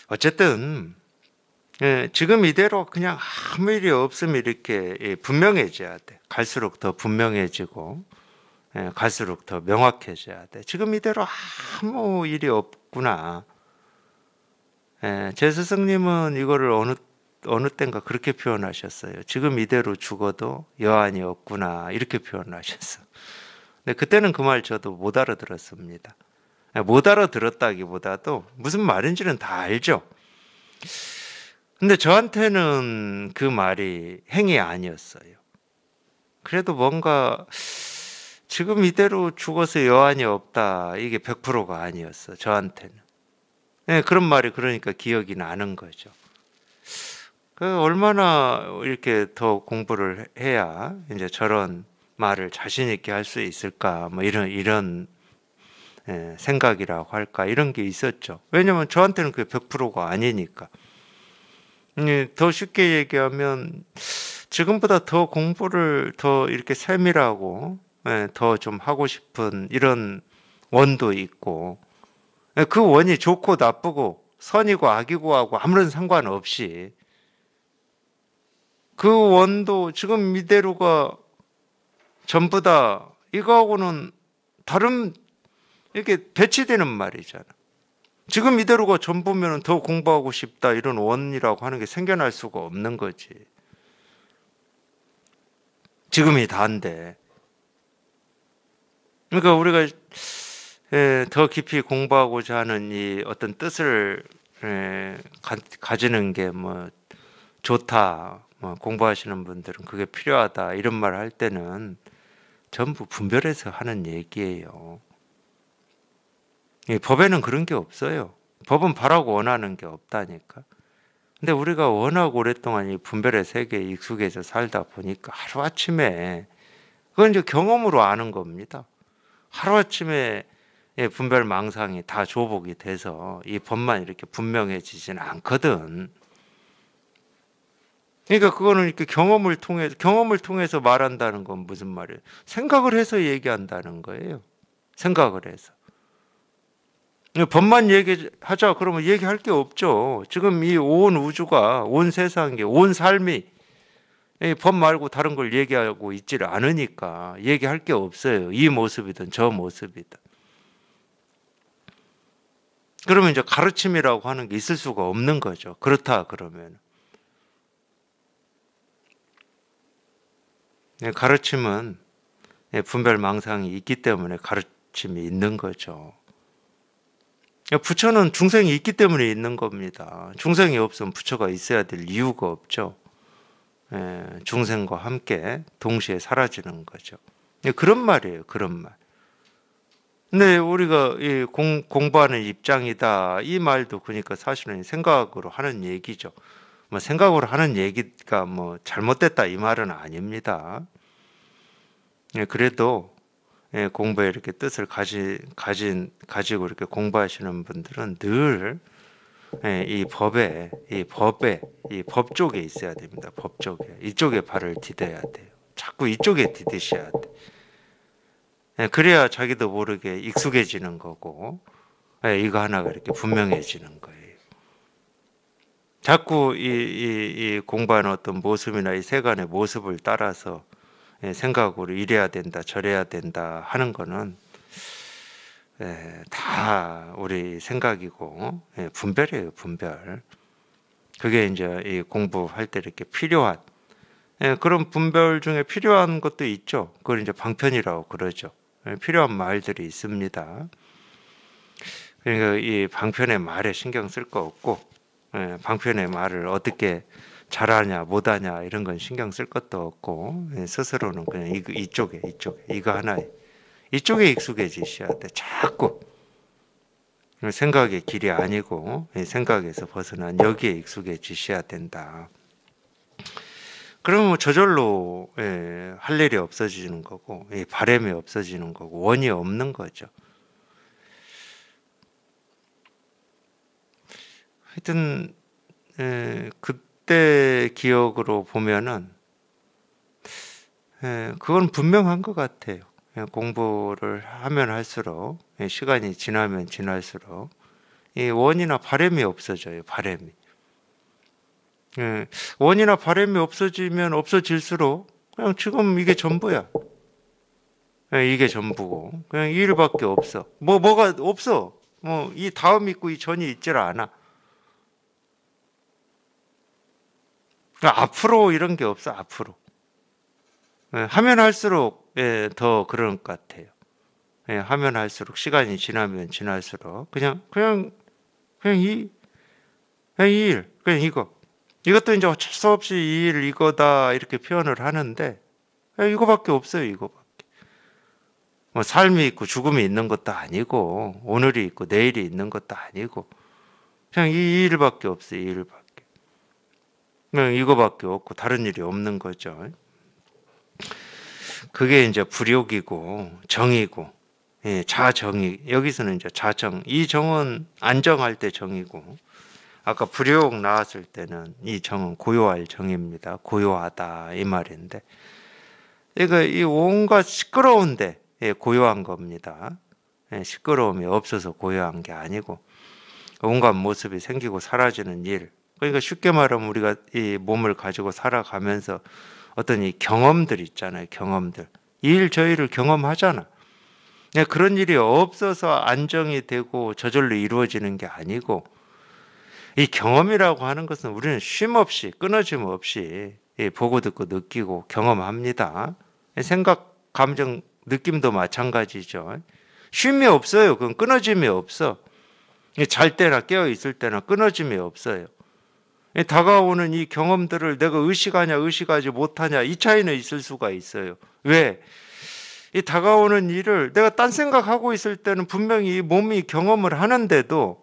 어쨌든 지금 이대로 그냥 아무 일이 없으면 이렇게 분명해져야 돼. 갈수록 더 분명해지고 갈수록 더 명확해져야 돼. 지금 이대로 아무 일이 없구나. 제 스승님은 이거를 어느 땐가 그렇게 표현하셨어요. 지금 이대로 죽어도 여한이 없구나 이렇게 표현하셨어. 근데 그때는 그 말 저도 못 알아들었습니다. 못 알아들었다기보다도 무슨 말인지는 다 알죠. 근데 저한테는 그 말이 행이 아니었어요. 그래도 뭔가 지금 이대로 죽어서 여한이 없다 이게 100%가 아니었어 저한테는. 그런 말이 그러니까 기억이 나는 거죠. 얼마나 이렇게 더 공부를 해야 이제 저런 말을 자신 있게 할 수 있을까 뭐 이런 생각이라고 할까 이런 게 있었죠. 왜냐면 저한테는 그게 100%가 아니니까. 더 쉽게 얘기하면 지금보다 더 공부를 더 이렇게 세밀하고 더 좀 하고 싶은 이런 원도 있고 그 원이 좋고 나쁘고 선이고 악이고 하고 아무런 상관없이 그 원도 지금 이대로가 전부 다 이거하고는 다른 이렇게 배치되는 말이잖아. 지금 이대로가 전부면 더 공부하고 싶다 이런 원이라고 하는 게 생겨날 수가 없는 거지. 지금이 다인데. 그러니까 우리가 더 깊이 공부하고자 하는 이 어떤 뜻을 가지는 게 뭐 좋다. 뭐 공부하시는 분들은 그게 필요하다 이런 말 할 때는 전부 분별해서 하는 얘기예요. 법에는 그런 게 없어요. 법은 바라고 원하는 게 없다니까. 근데 우리가 워낙 오랫동안 이 분별의 세계에 익숙해져 살다 보니까 하루아침에 그건 이제 경험으로 아는 겁니다. 하루아침에 분별 망상이 다 조복이 돼서 이 법만 이렇게 분명해지지는 않거든. 그러니까 그거는 이렇게 경험을 통해서 말한다는 건 무슨 말이에요? 생각을 해서 얘기한다는 거예요. 생각을 해서. 법만 얘기하자 그러면 얘기할 게 없죠. 지금 이 온 우주가, 온 세상이, 온 삶이 이 법 말고 다른 걸 얘기하고 있지를 않으니까 얘기할 게 없어요. 이 모습이든 저 모습이든. 그러면 이제 가르침이라고 하는 게 있을 수가 없는 거죠. 그렇다 그러면. 가르침은 분별망상이 있기 때문에 가르침이 있는 거죠. 부처는 중생이 있기 때문에 있는 겁니다. 중생이 없으면 부처가 있어야 될 이유가 없죠. 중생과 함께 동시에 사라지는 거죠. 그런 말이에요. 그런 말. 근데 우리가 공부하는 입장이다 이 말도 그러니까 사실은 생각으로 하는 얘기죠. 뭐 생각으로 하는 얘기가 뭐 잘못됐다 이 말은 아닙니다. 그래도 공부에 이렇게 뜻을 가지고 이렇게 공부하시는 분들은 늘 이 법에 이 법 쪽에 있어야 됩니다. 법 쪽에 이쪽에 발을 디뎌야 돼요. 자꾸 이쪽에 디디셔야 돼. 그래야 자기도 모르게 익숙해지는 거고 이거 하나가 이렇게 분명해지는 거예요. 자꾸 이 공부하는 어떤 모습이나 이 세간의 모습을 따라서 생각으로 이래야 된다 저래야 된다 하는 거는 다 우리 생각이고 분별이에요. 분별. 그게 이제 이 공부할 때 이렇게 필요한 그런 분별 중에 필요한 것도 있죠. 그걸 이제 방편이라고 그러죠. 필요한 말들이 있습니다. 그러니까 이 방편의 말에 신경 쓸 거 없고 방편의 말을 어떻게 잘하냐 못하냐 이런 건 신경 쓸 것도 없고 스스로는 그냥 이쪽에 이거 하나에 이쪽에 익숙해지셔야 돼. 자꾸 생각의 길이 아니고 생각에서 벗어난 여기에 익숙해지셔야 된다. 그러면 저절로 할 일이 없어지는 거고 바람이 없어지는 거고 원이 없는 거죠. 하여튼 그때 기억으로 보면은 그건 분명한 것 같아요. 공부를 하면 할수록 시간이 지나면 지날수록 이 원이나 바람이 없어져요. 바람이. 원이나 바람이 없어지면 없어질수록 그냥 지금 이게 전부야. 이게 전부고 그냥 이 일밖에 없어. 뭐가 없어. 뭐 이 다음 있고 이 전이 있질 않아. 그러니까 앞으로 이런 게 없어. 앞으로. 하면 할수록 더 그런 것 같아요. 하면 할수록 시간이 지나면 지날수록 그냥 이 일, 그냥 이것도 이제 어쩔 수 없이 이 일 이거다 이렇게 표현을 하는데 이거밖에 없어요. 이거밖에. 뭐 삶이 있고 죽음이 있는 것도 아니고 오늘이 있고 내일이 있는 것도 아니고 그냥 이 일밖에 없어요. 이 일밖에. 그냥 이거밖에 없고 다른 일이 없는 거죠. 그게 이제 불욕이고 정이고 자정이 여기서는 이제 자정 이 정은 안정할 때 정이고 아까 불욕 나왔을 때는 이 정은 고요할 정입니다. 고요하다 이 말인데 그러니까 이 온갖 시끄러운데 고요한 겁니다. 시끄러움이 없어서 고요한 게 아니고 온갖 모습이 생기고 사라지는 일 그러니까 쉽게 말하면 우리가 이 몸을 가지고 살아가면서 어떤 이 경험들 있잖아요. 경험들. 이 일 저 일을 경험하잖아. 그런 일이 없어서 안정이 되고 저절로 이루어지는 게 아니고 이 경험이라고 하는 것은 우리는 쉼 없이 끊어짐 없이 보고 듣고 느끼고 경험합니다. 생각, 감정, 느낌도 마찬가지죠. 쉼이 없어요. 그건 끊어짐이 없어. 잘 때나 깨어 있을 때나 끊어짐이 없어요. 다가오는 이 경험들을 내가 의식하냐 의식하지 못하냐 이 차이는 있을 수가 있어요. 왜? 이 다가오는 일을 내가 딴 생각하고 있을 때는 분명히 이 몸이 경험을 하는데도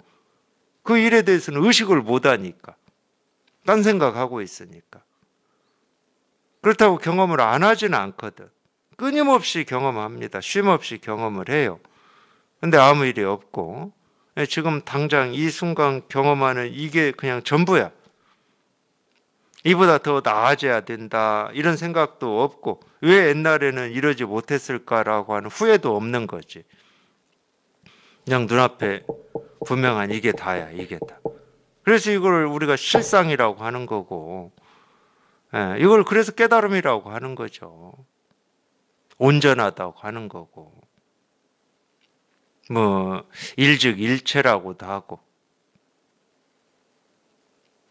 그 일에 대해서는 의식을 못하니까 딴 생각하고 있으니까. 그렇다고 경험을 안 하지는 않거든. 끊임없이 경험합니다. 쉼없이 경험을 해요. 근데 아무 일이 없고 지금 당장 이 순간 경험하는 이게 그냥 전부야. 이보다 더 나아져야 된다 이런 생각도 없고 왜 옛날에는 이러지 못했을까라고 하는 후회도 없는 거지. 그냥 눈앞에 분명한 이게 다야, 이게 다. 그래서 이걸 우리가 실상이라고 하는 거고, 이걸 그래서 깨달음이라고 하는 거죠. 온전하다고 하는 거고, 뭐 일즉일체라고도 하고.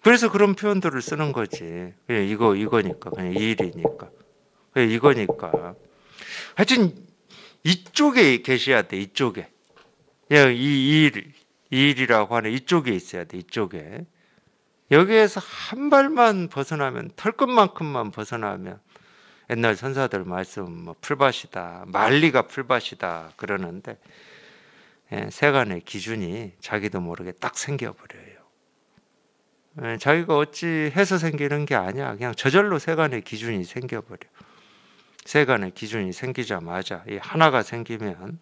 그래서 그런 표현들을 쓰는 거지. 그냥 이거니까, 그냥 이 일이니까, 그냥 이거니까. 하여튼 이쪽에 계셔야 돼, 이쪽에. 그냥 이 일이라고 하는 이쪽에 있어야 돼, 이쪽에. 여기에서 한 발만 벗어나면, 털끝만큼만 벗어나면, 옛날 선사들 말씀, 뭐 풀밭이다, 만리가 풀밭이다 그러는데, 세간의 기준이 자기도 모르게 딱 생겨버려요. 자기가 어찌 해서 생기는 게 아니야. 그냥 저절로 세간의 기준이 생겨버려. 세간의 기준이 생기자마자 이 하나가 생기면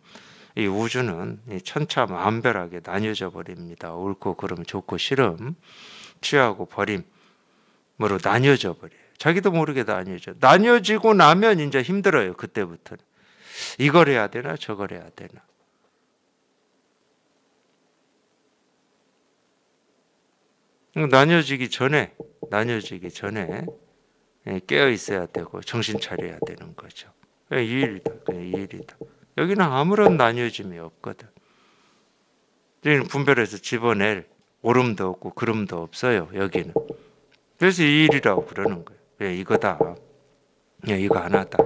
이 우주는 천차만별하게 나뉘어져 버립니다. 옳고 그름, 좋고 싫음, 취하고 버림으로 나뉘어져 버려요. 자기도 모르게 나뉘어지고 나면 이제 힘들어요. 그때부터는. 이걸 해야 되나 저걸 해야 되나. 나뉘어지기 전에 깨어 있어야 되고 정신 차려야 되는 거죠. 그냥 이 일이다. 그냥 이 일이다. 여기는 아무런 나뉘어짐이 없거든. 여기는 분별해서 집어낼 오름도 없고 그름도 없어요. 여기는. 그래서 이 일이라고 그러는 거예요. 그냥 이거다. 그냥 이거 하나다.